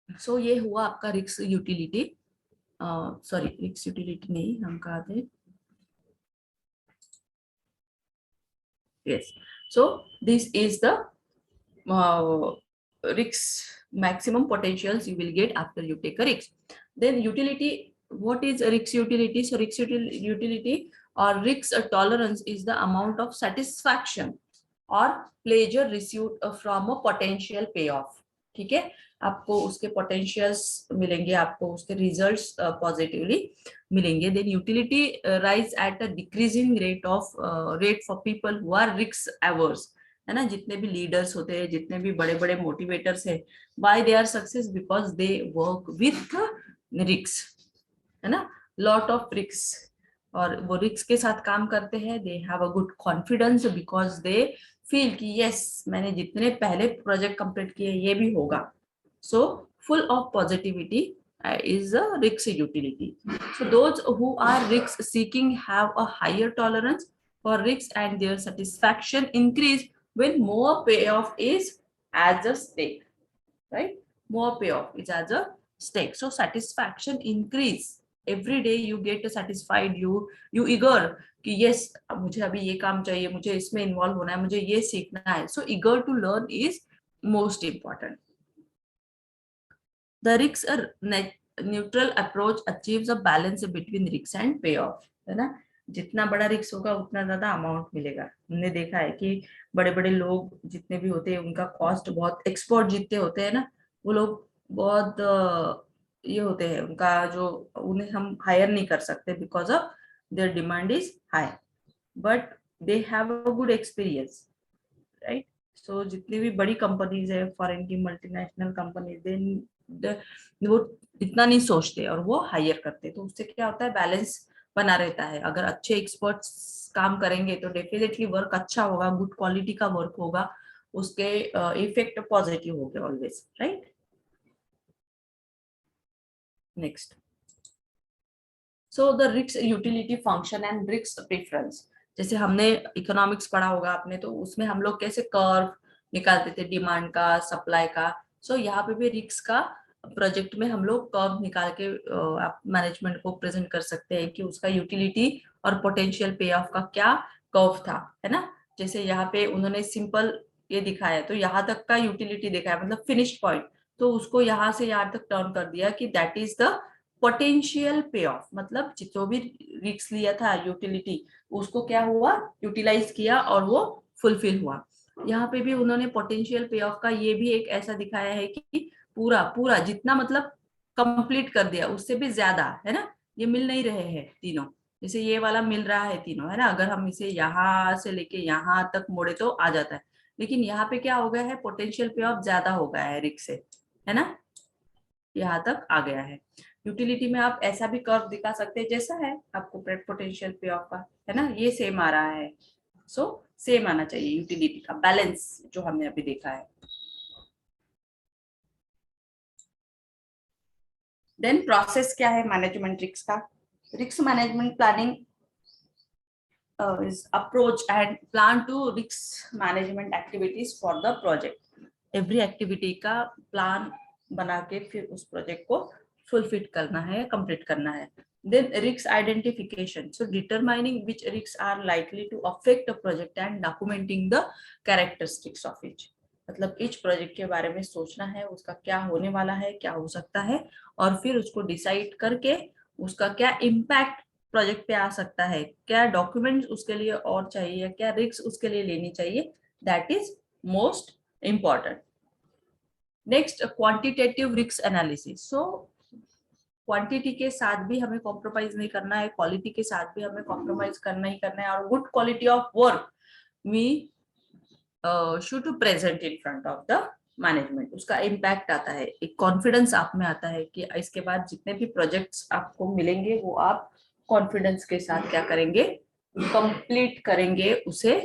so ये हुआ आपका risk utility, sorry risk utility नहीं, हम कहा थे, yes. So this is the risk maximum potentials you will get after you take a risk. Then utility, what is a risk utility? So risk utility और risk tolerance is the amount of satisfaction और pleasure received from a potential pay off. ठीक है, आपको उसके potentials मिलेंगे, आपको उसके results positively मिलेंगे। Then utility rise at a decreasing rate for people who are risk averse, है ना। जितने भी लीडर्स होते हैं, जितने भी बड़े बड़े मोटिवेटर्स है, by they are success because they work with risk, है ना, लॉट ऑफ रिस्क। और वो रिस्क के साथ काम करते हैं, दे have a good confidence because they feel कि यस, मैंने जितने पहले प्रोजेक्ट कंप्लीट किए ये भी होगा। So full of positivity is a risk utility. So those who are risk seeking have a higher tolerance for risk and their satisfaction increase when more payoff is as a stake, right? More payoff is as a stake. So satisfaction increase. Every day you get satisfied, you eager कि yes, मुझे अभी ये काम चाहिए, मुझे इसमें involve होना है, मुझे ये सीखना है. So eager to learn is most important. The risk neutral approach achieves a balance between risk and payoff, है ना। जितना बड़ा रिस्क होगा उतना ज्यादा अमाउंट मिलेगा। हमने देखा है कि बड़े बड़े लोग जितने भी होते हैं उनका कॉस्ट बहुत, एक्सपर्ट जितने होते हैं ना, वो लोग बहुत ये होते हैं, उनका जो, उन्हें हम हायर नहीं कर सकते because of their demand is high, but they have a good experience, right. So जितनी भी बड़ी कंपनीज है, फॉरेन की मल्टीनेशनल कंपनीज, देन वो इतना नहीं सोचते और वो हायर करते, तो उससे क्या होता है, बैलेंस बना रहता है। अगर अच्छे एक्सपर्ट्स काम करेंगे तो डेफिनेटली वर्क अच्छा होगा, गुड क्वालिटी का वर्क होगा, उसके इफेक्ट पॉजिटिव होंगे always, right. Next, so the risk utility function and risk preference. जैसे हमने इकोनॉमिक्स पढ़ा होगा आपने, तो उसमें हम लोग कैसे कर्व निकालते थे, डिमांड का, सप्लाई का। सो यहाँ पे भी रिस्क का प्रोजेक्ट में हम लोग कर्व निकाल के आप मैनेजमेंट को प्रेजेंट कर सकते हैं कि उसका यूटिलिटी और पोटेंशियल पे ऑफ का क्या कर्व था, है ना। जैसे यहाँ पे उन्होंने सिंपल ये दिखाया, तो यहाँ तक का यूटिलिटी दिखाया, मतलब फिनिश पॉइंट, तो उसको यहाँ से यहाँ तक टर्न कर दिया कि that is the potential pay of. मतलब जो भी रिस्क लिया था यूटिलिटी, उसको क्या हुआ, यूटिलाइज किया और वो फुलफिल हुआ। यहाँ पे भी उन्होंने पोटेंशियल पे ऑफ का ये भी एक ऐसा दिखाया है कि पूरा पूरा जितना, मतलब कंप्लीट कर दिया, उससे भी ज्यादा, है ना। ये मिल नहीं रहे हैं तीनों, जैसे ये वाला मिल रहा है तीनों, है ना। अगर हम इसे यहाँ से लेके यहाँ तक मोड़े तो आ जाता है, लेकिन यहाँ पे क्या हो गया है, पोटेंशियल पे ऑफ ज्यादा हो गया है रिस्क से, है ना, यहाँ तक आ गया है। यूटिलिटी में आप ऐसा भी कर्व दिखा सकते हैं जैसा है आपको पोटेंशियल पे ऑफ का, है ना, ये सेम आ रहा है। सो सेम आना चाहिए यूटिलिटी का बैलेंस, जो हमने अभी देखा है। देन प्रोसेस क्या है मैनेजमेंट रिस्क का। Risk management planning is approach and plan to risk management activities for the project. Every activity का प्लान बना के फिर उस प्रोजेक्ट को फुलफिल करना है, कंप्लीट करना है। Then risk identification, so determining which risks are likely to affect a project and documenting the characteristics of each. मतलब each प्रोजेक्ट के बारे में सोचना है, उसका क्या होने वाला है, क्या हो सकता है, और फिर उसको डिसाइड करके उसका क्या इम्पैक्ट प्रोजेक्ट पे आ सकता है, क्या डॉक्यूमेंट्स उसके लिए और चाहिए, क्या रिस्क उसके लिए लेनी चाहिए, that is most important. Next, quantitative risk analysis. So quantity के साथ भी हमें कॉम्प्रोमाइज नहीं करना है, क्वालिटी के साथ भी हमें कॉम्प्रोमाइज करना ही करना है, और good quality of work we should present in front of the management. उसका इम्पैक्ट आता है, एक कॉन्फिडेंस आप में आता है कि इसके बाद जितने भी प्रोजेक्ट्स आपको मिलेंगे वो आप कॉन्फिडेंस के साथ क्या करेंगे, कंप्लीट करेंगे, उसे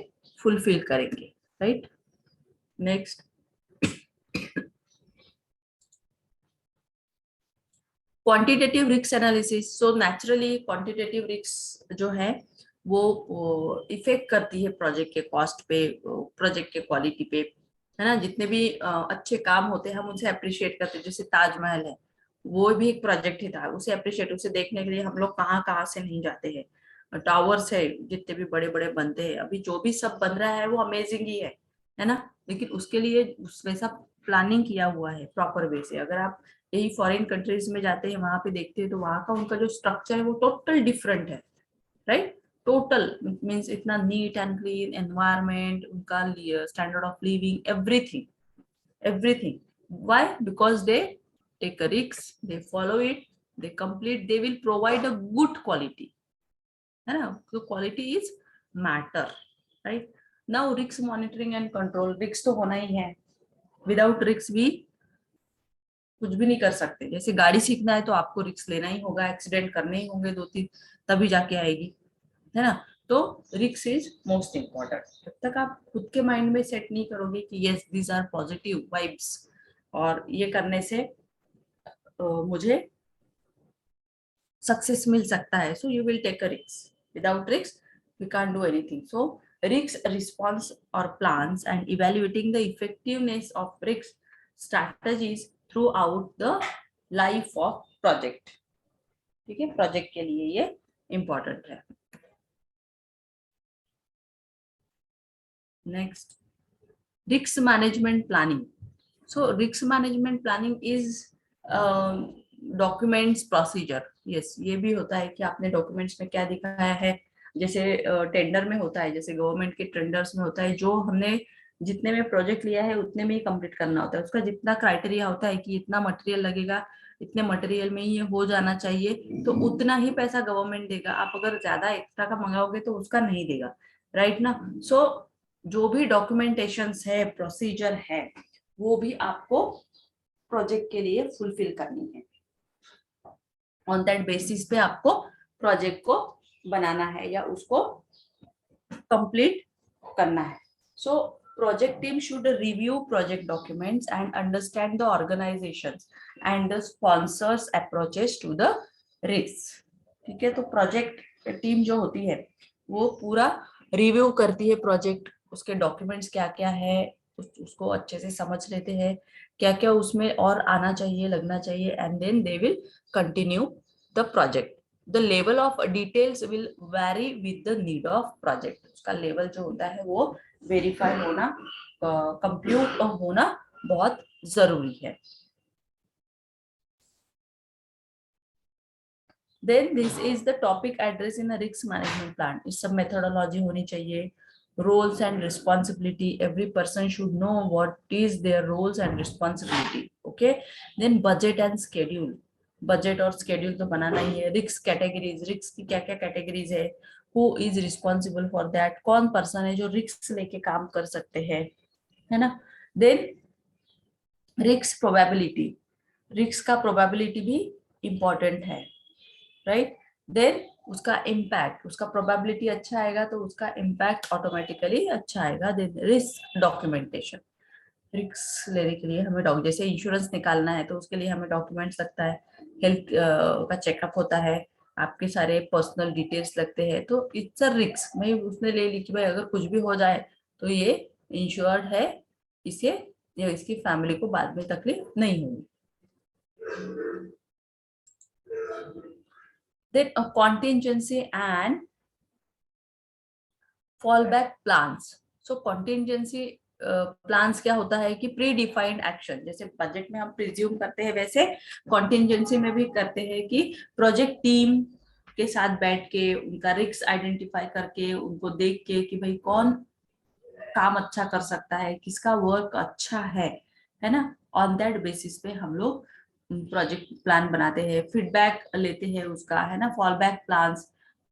फुलफिल करेंगे, right. Next, quantitative risk analysis. So naturally quantitative risk जो है वो इफेक्ट करती है प्रोजेक्ट के कॉस्ट पे, प्रोजेक्ट के क्वालिटी पे, है ना। जितने भी अच्छे काम होते हैं हम उनसे अप्रिशिएट करते हैं, जैसे ताजमहल है, वो भी एक प्रोजेक्ट ही था, उसे अप्रिशिएट, उसे देखने के लिए हम लोग कहाँ कहाँ से नहीं जाते हैं। टावर्स है, जितने भी बड़े बड़े बनते हैं, अभी जो भी सब बन रहा है वो अमेजिंग ही है ना, लेकिन उसके लिए वैसा प्लानिंग किया हुआ है प्रॉपर वे से। अगर आप यही फॉरेन कंट्रीज में जाते हैं, वहां पे देखते हैं, तो वहां का उनका जो स्ट्रक्चर है वो टोटल डिफरेंट है, राइट। टोटल मीन्स इतना नीट एंड क्लीन एनवायरमेंट, उनका standard of living, everything. Why? Because they take a risk, they follow it, they complete, they will provide a good quality, है ना? So quality is matter, right? Now risk monitoring and control, risk तो होना ही है, without risk भी कुछ भी नहीं कर सकते. जैसे गाड़ी सीखना है तो आपको रिस्क लेना ही होगा, एक्सीडेंट करने ही होंगे 2-3, तभी जाके आएगी, है ना? तो रिस्क इज मोस्ट इम्पोर्टेंट. जब तक आप खुद के माइंड में सेट नहीं करोगे कि yes these are positive vibes और ये करने से मुझे सक्सेस मिल सकता है, so you will take a risk. Without risk we can't do anything. So risk response और plans and evaluating the effectiveness of risk strategies throughout the life of project. ठीक है, प्रोजेक्ट के लिए ये important है. Next, risk management planning. So risk management planning is documents procedure. Yes, ये भी होता है कि आपने डॉक्यूमेंट्स में क्या दिखाया है. जैसे टेंडर में होता है, जैसे गवर्नमेंट के टेंडर्स में होता है, जो हमने जितने में प्रोजेक्ट लिया है उतने में ही कंप्लीट करना होता है. उसका जितना क्राइटेरिया होता है कि इतना मटेरियल लगेगा, इतने मटेरियल में ही ये हो जाना चाहिए, तो उतना ही पैसा गवर्नमेंट देगा. आप अगर ज्यादा एक्स्ट्रा का मंगाओगे तो उसका नहीं देगा, राइट ना? सो जो भी डॉक्यूमेंटेशंस है, प्रोसीजर है, वो भी आपको प्रोजेक्ट के लिए फुलफिल करनी है. ऑन दैट बेसिस पे आपको प्रोजेक्ट को बनाना है या उसको कंप्लीट करना है. सो project team should review project documents and understand the organizations and the sponsors approaches to the risk. ठीक है, तो प्रोजेक्ट टीम जो होती है वो पूरा रिव्यू करती है प्रोजेक्ट, उसके डॉक्यूमेंट्स क्या क्या है उसको अच्छे से समझ लेते हैं, क्या क्या उसमें और आना चाहिए, लगना चाहिए, and then they will continue the project. The level of details will vary with the need of project. उसका लेवल जो होता है वो वेरीफाई होना, कंप्यूट होना बहुत जरूरी है. Then this is the topic address in a risk management plan. इस सब methodology होनी चाहिए. Roles and responsibility. Every person should know what is their roles and responsibility. Okay. Then budget and schedule. Budget और schedule तो बनाना ही है. Risk categories, risk की क्या क्या कैटेगरीज है, who is responsible for that, कौन पर्सन है जो रिस्क लेके काम कर सकते हैं, है ना? देन रिस्क प्रोबेबिलिटी, रिस्क का प्रोबेबिलिटी भी इंपॉर्टेंट है, राइट? देन उसका इम्पैक्ट, उसका प्रोबेबिलिटी अच्छा आएगा तो उसका इम्पैक्ट ऑटोमेटिकली अच्छा आएगा. देन रिस्क डॉक्यूमेंटेशन, रिस्क लेने के लिए हमें जैसे इंश्योरेंस निकालना है तो उसके लिए हमें डॉक्यूमेंट्स लगता है, हेल्थ का चेकअप होता है, आपके सारे पर्सनल डिटेल्स लगते हैं, तो इट्स अ रिस्क. मैं उसने ले ली कि भाई अगर कुछ भी हो जाए तो ये इंश्योर्ड है, इसे या इसकी फैमिली को बाद में तकलीफ नहीं होगी. Then a contingency and fallback plans. So contingency plans क्या होता है कि प्री डिफाइंड एक्शन, जैसे बजट में हम प्रिज्यूम करते हैं वैसे कॉन्टिंजेंसी में भी करते हैं कि प्रोजेक्ट टीम के साथ बैठ के उनका रिस्क आइडेंटिफाई करके उनको देख के कि भाई कौन काम अच्छा कर सकता है, किसका वर्क अच्छा है ना? ऑन दैट बेसिस पे हम लोग प्रोजेक्ट प्लान बनाते हैं, फीडबैक लेते हैं उसका, है ना? फॉल बैक प्लान्स,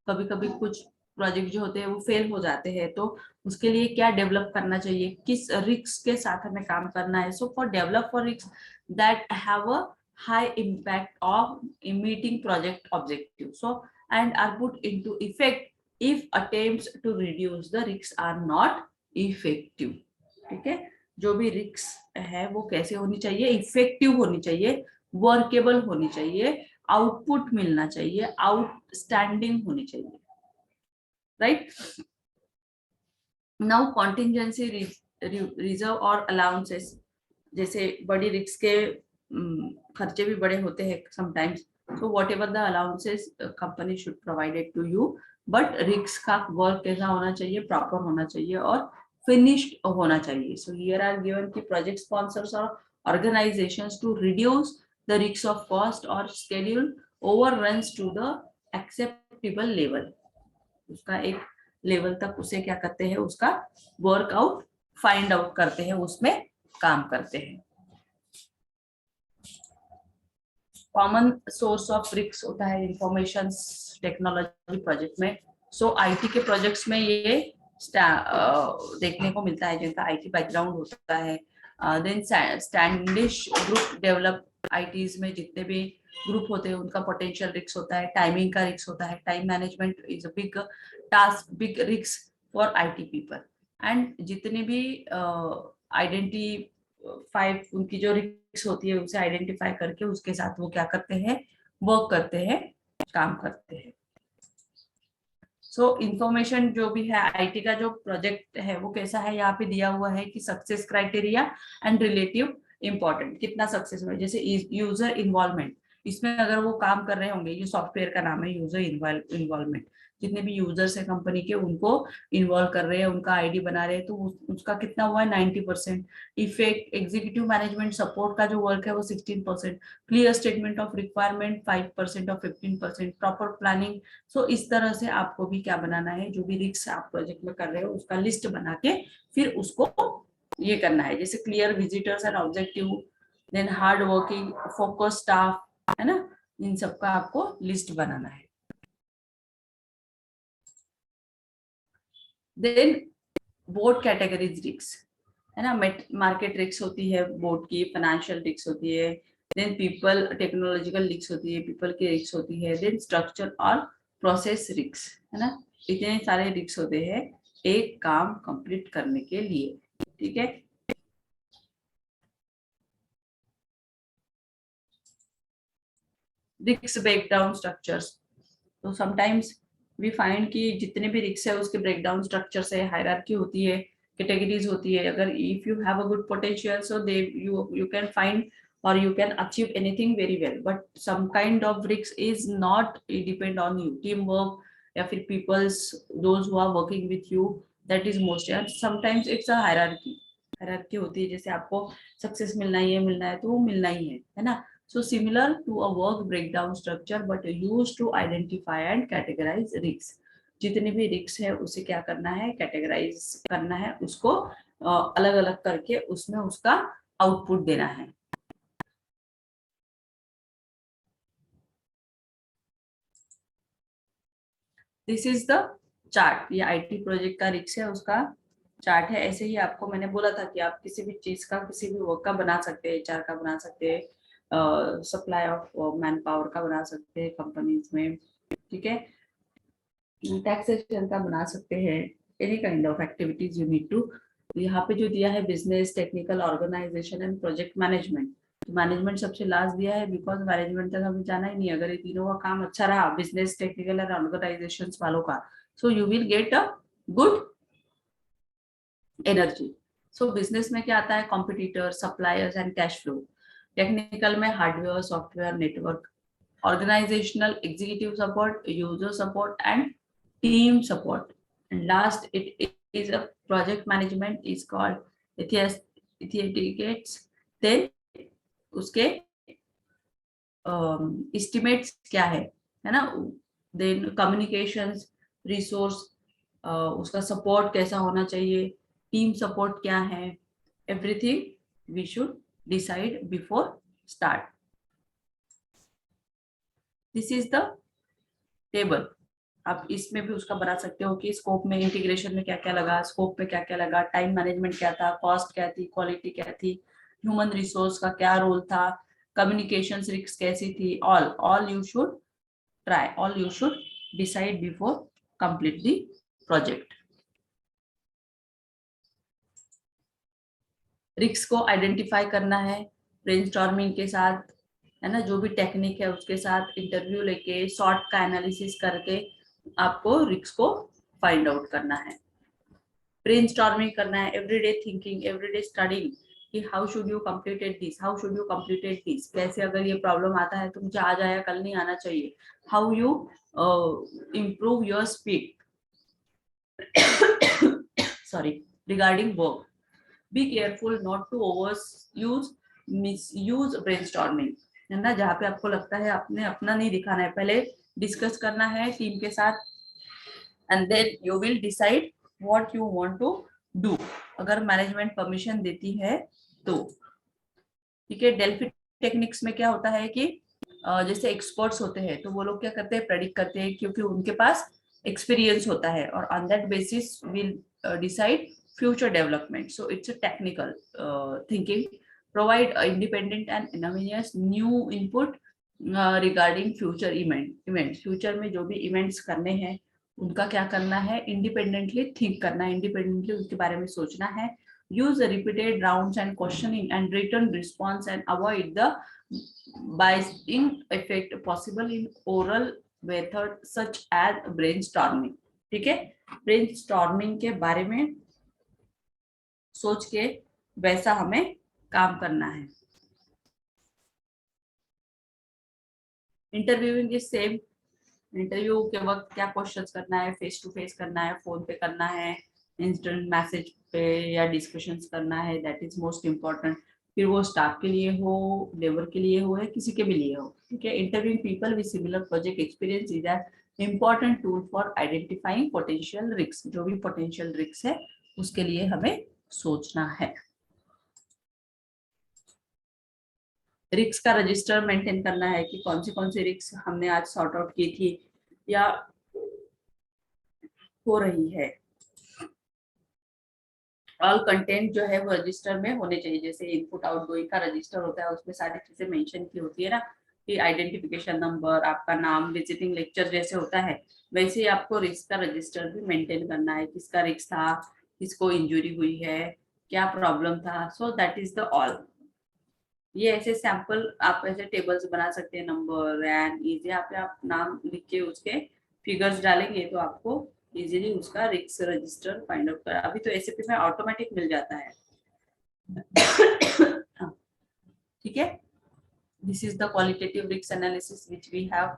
कभी कभी कुछ प्रोजेक्ट जो होते हैं वो फेल हो जाते हैं तो उसके लिए क्या डेवलप करना चाहिए, किस रिस्क के साथ हमें काम करना है. So for develop for risk that have a high impact of meeting project objective, so and are put into effect if attempts to reduce the risks are not effective. ठीक है, जो भी रिस्क है वो कैसे होनी चाहिए, इफेक्टिव होनी चाहिए, वर्केबल होनी चाहिए, आउटपुट मिलना चाहिए, आउटस्टैंडिंग होनी चाहिए, राइट? नाउ कॉन्टिंजेंसी रिजर्व और अलाउंसेस, जैसे बड़ी रिस्क के खर्चे भी बड़े होते हैं sometimes, so whatever the allowances company should provide it to you, but risk का वर्क कैसा होना चाहिए, प्रॉपर होना चाहिए और फिनिश्ड होना चाहिए. so here are given कि project sponsors or organizations to reduce the risk of cost or schedule overruns to the acceptable level. उसका एक लेवल तक उसे क्या करते हैं, उसका वर्कआउट फाइंड आउट करते हैं, उसमें काम करते हैं। कॉमन सोर्स ऑफ रिस्क होता है इंफॉर्मेशन टेक्नोलॉजी प्रोजेक्ट में। सो आईटी के प्रोजेक्ट्स में ये देखने को मिलता है जिनका आईटी बैकग्राउंड होता है। Then standish group develop, ITs में जितने भी ग्रुप होते हैं उनका पोटेंशियल रिस्क होता है, टाइमिंग का रिस्क होता है। Time management is a big task, big risk for IT people. And जितने भी आइडेंटिफाई उनकी जो रिस्क होती है उसे आइडेंटिफाई करके उसके साथ वो क्या करते हैं, वर्क करते हैं, काम करते हैं। सो इंफॉर्मेशन जो भी है आईटी का जो प्रोजेक्ट है वो कैसा है, यहाँ पे दिया हुआ है कि success criteria and relative important, कितना सक्सेस हुआ। जैसे यूजर इन्वॉल्वमेंट, इसमें अगर वो काम कर रहे होंगे, ये सॉफ्टवेयर का नाम है यूजर इन्वॉल्वमेंट, जितने भी यूजर्स है कंपनी के उनको इन्वॉल्व कर रहे हैं, उनका आईडी बना रहे हैं, तो उसका कितना हुआ है, 90%। इफेक्ट एग्जीक्यूटिव मैनेजमेंट सपोर्ट का जो वर्क है वो 16%। क्लियर स्टेटमेंट ऑफ रिक्वायरमेंट 5% और 15%। Proper planning. सो इस तरह से आपको भी क्या बनाना है, जो भी रिस्क आप प्रोजेक्ट में कर रहे हो उसका लिस्ट बना के फिर उसको ये करना है। जैसे clear visitors and objective, then hard working focus staff, है ना, इन सब का आपको लिस्ट बनाना है। देन बोर्ड कैटेगरीज रिस्क, है ना, मार्केट रिस्क होती है बोर्ड की, फाइनेंशियल रिस्क होती है, देन पीपल टेक्नोलॉजिकल रिस्क होती है, पीपल की रिस्क होती है, देन स्ट्रक्चर और प्रोसेस रिस्क, है ना। इतने सारे रिस्क होते हैं एक काम कंप्लीट करने के लिए, ठीक है। रिस्क ब्रेकडाउन स्ट्रक्चर्स, तो समटाइम्स वी फाइंड कि जितने भी रिस्क है उसके ब्रेकडाउन स्ट्रक्चर से हायरार्की होती है, कैटेगरीज होती है। अगर if you have a good potential so they you can find or you can achieve anything very well, but some kind of risk is not depend on you, teamwork या फिर people's those who are working with you, that is most, and sometimes it's a hierarchy होती है। जैसे आपको success मिलना ही है, मिलना है तो वो मिलना ही है ना। So similar to a work breakdown structure but used to identify and categorize risks। जितने भी रिस्क है उसे क्या करना है, कैटेगराइज करना है, उसको अलग अलग करके उसमें उसका आउटपुट देना है। दिस इज द चार्ट, ये आईटी प्रोजेक्ट का रिस्क है उसका चार्ट है। ऐसे ही आपको मैंने बोला था कि आप किसी भी चीज का, किसी भी वर्क का बना सकते हैं, एचआर का बना सकते हैं, सप्लाई ऑफ मैन पावर का बना सकते हैं कंपनीज में, ठीक है, टैक्सेशन का बना सकते हैं, any kind of activities you need to. यहाँ पे जो दिया है business, technical, organization and project management, तो मैनेजमेंट सबसे लास्ट दिया है बिकॉज मैनेजमेंट तक हमें जाना ही नहीं। अगर ये तीनों का काम अच्छा रहा, बिजनेस, टेक्निकल एंड ऑर्गेनाइजेशन वालों का, so you will get a good energy. So business में क्या आता है, competitor, suppliers and cash flow. Technical में hardware, software, network. Organizational, executive support, user support and team support. And last it is a project management is called etiquettes, then उसके estimates क्या है ना, then communications, resource, उसका support कैसा होना चाहिए, team support क्या है, everything we should decide before start. This is the table. आप इसमें भी उसका बना सकते हो कि स्कोप में, इंटीग्रेशन में क्या क्या लगा, स्कोप में क्या क्या लगा, टाइम मैनेजमेंट क्या था, कॉस्ट क्या थी, क्वालिटी क्या थी, ह्यूमन रिसोर्स का क्या रोल था, कम्युनिकेशन रिस्क कैसी थी, all you should try, all you should decide before complete the project. Risk को आइडेंटिफाई करना है ब्रेनस्टॉर्मिंग के साथ, है ना, जो भी टेक्निक है उसके साथ इंटरव्यू लेके शॉर्ट का एनालिसिस करके आपको रिस्क को फाइंड आउट करना है। ब्रेनस्टॉर्मिंग करना है, एवरीडे थिंकिंग, एवरीडे स्टडिंग कि how should you completed this, how should you completed this, कैसे अगर ये प्रॉब्लम आता है तो मुझे आज आया कल नहीं आना चाहिए, how you improve your speed, sorry, regarding work. Be careful not to over misuse brainstorming, है ना, जहाँ पे आपको लगता है आपने अपना नहीं दिखाना है, पहले डिस्कस करना है टीम के साथ, and then you will decide what you want to do, अगर मैनेजमेंट परमिशन देती है तो। ठीक है, डेल्फी टेक्निक्स में क्या होता है कि जैसे एक्सपर्ट्स होते हैं तो वो लोग क्या करते हैं, प्रेडिक्ट करते हैं क्योंकि उनके पास एक्सपीरियंस होता है, और on that basis will decide future development. So it's a technical thinking, provide independent and innovative new input regarding future event. Future में जो भी इवेंट्स करने हैं उनका क्या करना है, इंडिपेंडेंटली थिंक करना है, इंडिपेंडेंटली उसके बारे में सोचना है. Use the repeated rounds and questioning and return response and avoid the biasing effect possible in oral method such as brainstorming. ठीक है, brainstorming के बारे में सोच के वैसा हमें काम करना है. Interviewing is same. इंटरव्यू के वक्त क्या क्वेश्चंस करना है, फेस टू फेस करना है, फोन पे करना है, इंस्टेंट मैसेज पे या डिस्कशंस करना है, दैट इज मोस्ट इम्पोर्टेंट. फिर वो स्टाफ के लिए हो, लेबर के लिए हो, या किसी के भी लिए हो. ठीक है, interviewing people with similar project experience is an important tool for identifying potential risk. जो भी पोटेंशियल रिस्क है उसके लिए हमें सोचना है. रिस्क का रजिस्टर मेंटेन करना है कि कौन सी रिस्क हमने आज सॉर्ट आउट की थी या हो रही है. ऑल कंटेंट जो है वो रजिस्टर में होने चाहिए. जैसे इनपुट आउटगोइंग का रजिस्टर होता है उसमें सारी चीजें मेंशन की होती है ना, कि आइडेंटिफिकेशन नंबर, आपका नाम, विजिटिंग लेक्चर जैसे होता है वैसे ही आपको रिस्क का रजिस्टर भी मेंटेन करना है. किसका रिस्क था, किसको इंजुरी हुई है, क्या प्रॉब्लम था. सो दैट इज द ऑल. ये ऐसे सैंपल आप ऐसे टेबल्स बना सकते हैं, नंबर एंड इज, यहाँ पे आप नाम लिख के उसके फिगर्स डालेंगे तो आपको इजीली उसका रिस्क रजिस्टर फाइंड आउट कर. अभी तो एसएपी में ऑटोमेटिक मिल जाता है. ठीक है, this is the qualitative risk analysis which we have.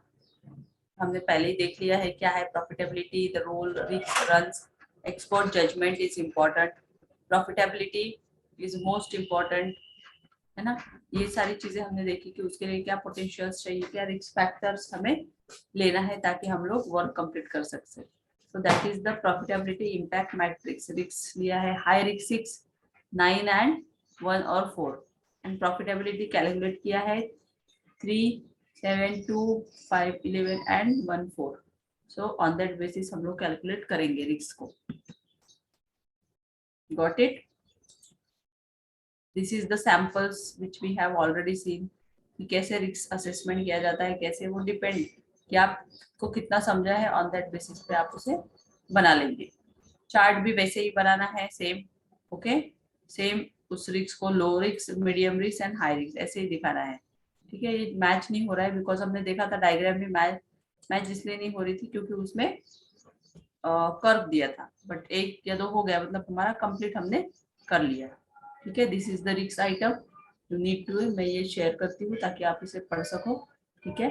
हमने पहले ही देख लिया है क्या है profitability, the role risk runs, expert judgement is important, profitability is most important, है ना. ये सारी चीजें हमने देखी कि उसके लिए क्या पोटेंशियल्स चाहिए, क्या रिस्क फैक्टर्स हमें लेना है ताकि हम लोग वर्क कंप्लीट कर सकते. सो that is the profitability impact matrix. Risk लिया है हाई रिस्क 6, 9 एंड 1 और 4, एंड प्रॉफिटेबिलिटी कैलकुलेट किया है 3, 7, 2, 5, 11 and 1, 4. So on that basis हम लोग कैलकुलेट करेंगे रिस्क को. Got it? This is the samples which we have already seen कि कैसे रिस्क असेसमेंट किया जाता है, कैसे वो डिपेंड कि आपको कितना समझा है, ऑन दैट बेसिस पे आप उसे बना लेंगे. चार्ट भी वैसे ही बनाना है सेम. ओके, सेम उस रिस्क को low risk, medium risk and high risk ऐसे ही दिखाना है. ठीक है, ये मैच नहीं हो रहा है बिकॉज हमने देखा था डायग्राम में मैच इसलिए नहीं हो रही थी क्योंकि उसमें कर्व दिया था, बट 1 या 2 हो गया, मतलब हमारा कंप्लीट हमने कर लिया. ठीक है, this is the risk item you need to. मैं ये शेयर करती हूँ ताकि आप इसे पढ़ सको. ठीक है,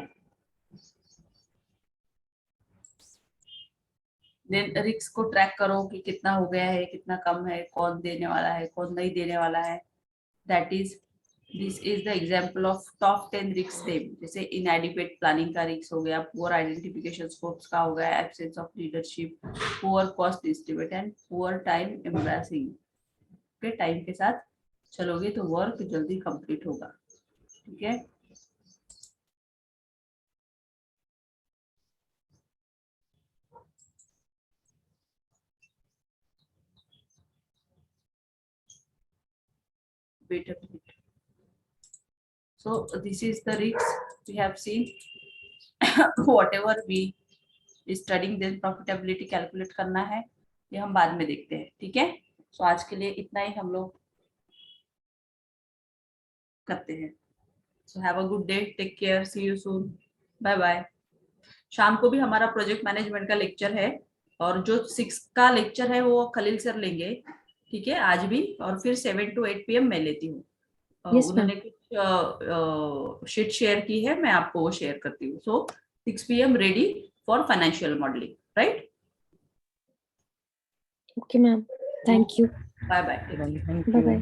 देन रिस्क को ट्रैक करो कि कितना हो गया है, कितना कम है, कौन देने वाला है, कौन नहीं देने वाला है. That is, this is the example of top 10 risk थे. जैसे इनएडिक्वेट प्लानिंग का रिस्क हो गया, पुअर आइडेंटिफिकेशन स्कोप्स का हो गया, absence of leadership, poor cost estimate and poor time embracing. के टाइम के साथ चलोगे तो वर्क जल्दी कंप्लीट होगा. ठीक है, wait a minute. So this is the risk we have seen. Whatever we studying, then profitability calculate करना है, ये हम बाद में देखते हैं. ठीक है, so आज के लिए इतना ही हम लोग करते हैं. So have a good day, take care, see you soon, bye bye. शाम को भी हमारा प्रोजेक्ट मैनेजमेंट का लेक्चर है, और जो 6 का लेक्चर है वो खलील सर लेंगे. ठीक है, आज भी, और फिर 7 to 8 PM मैं लेती हूँ. Yes, उन्होंने ma'am. कुछ शीट शेयर की है, मैं आपको वो शेयर करती हूँ. सो 6 PM ready for financial modelling, right? Okay, ma'am. Thank you. Bye bye. Bye bye.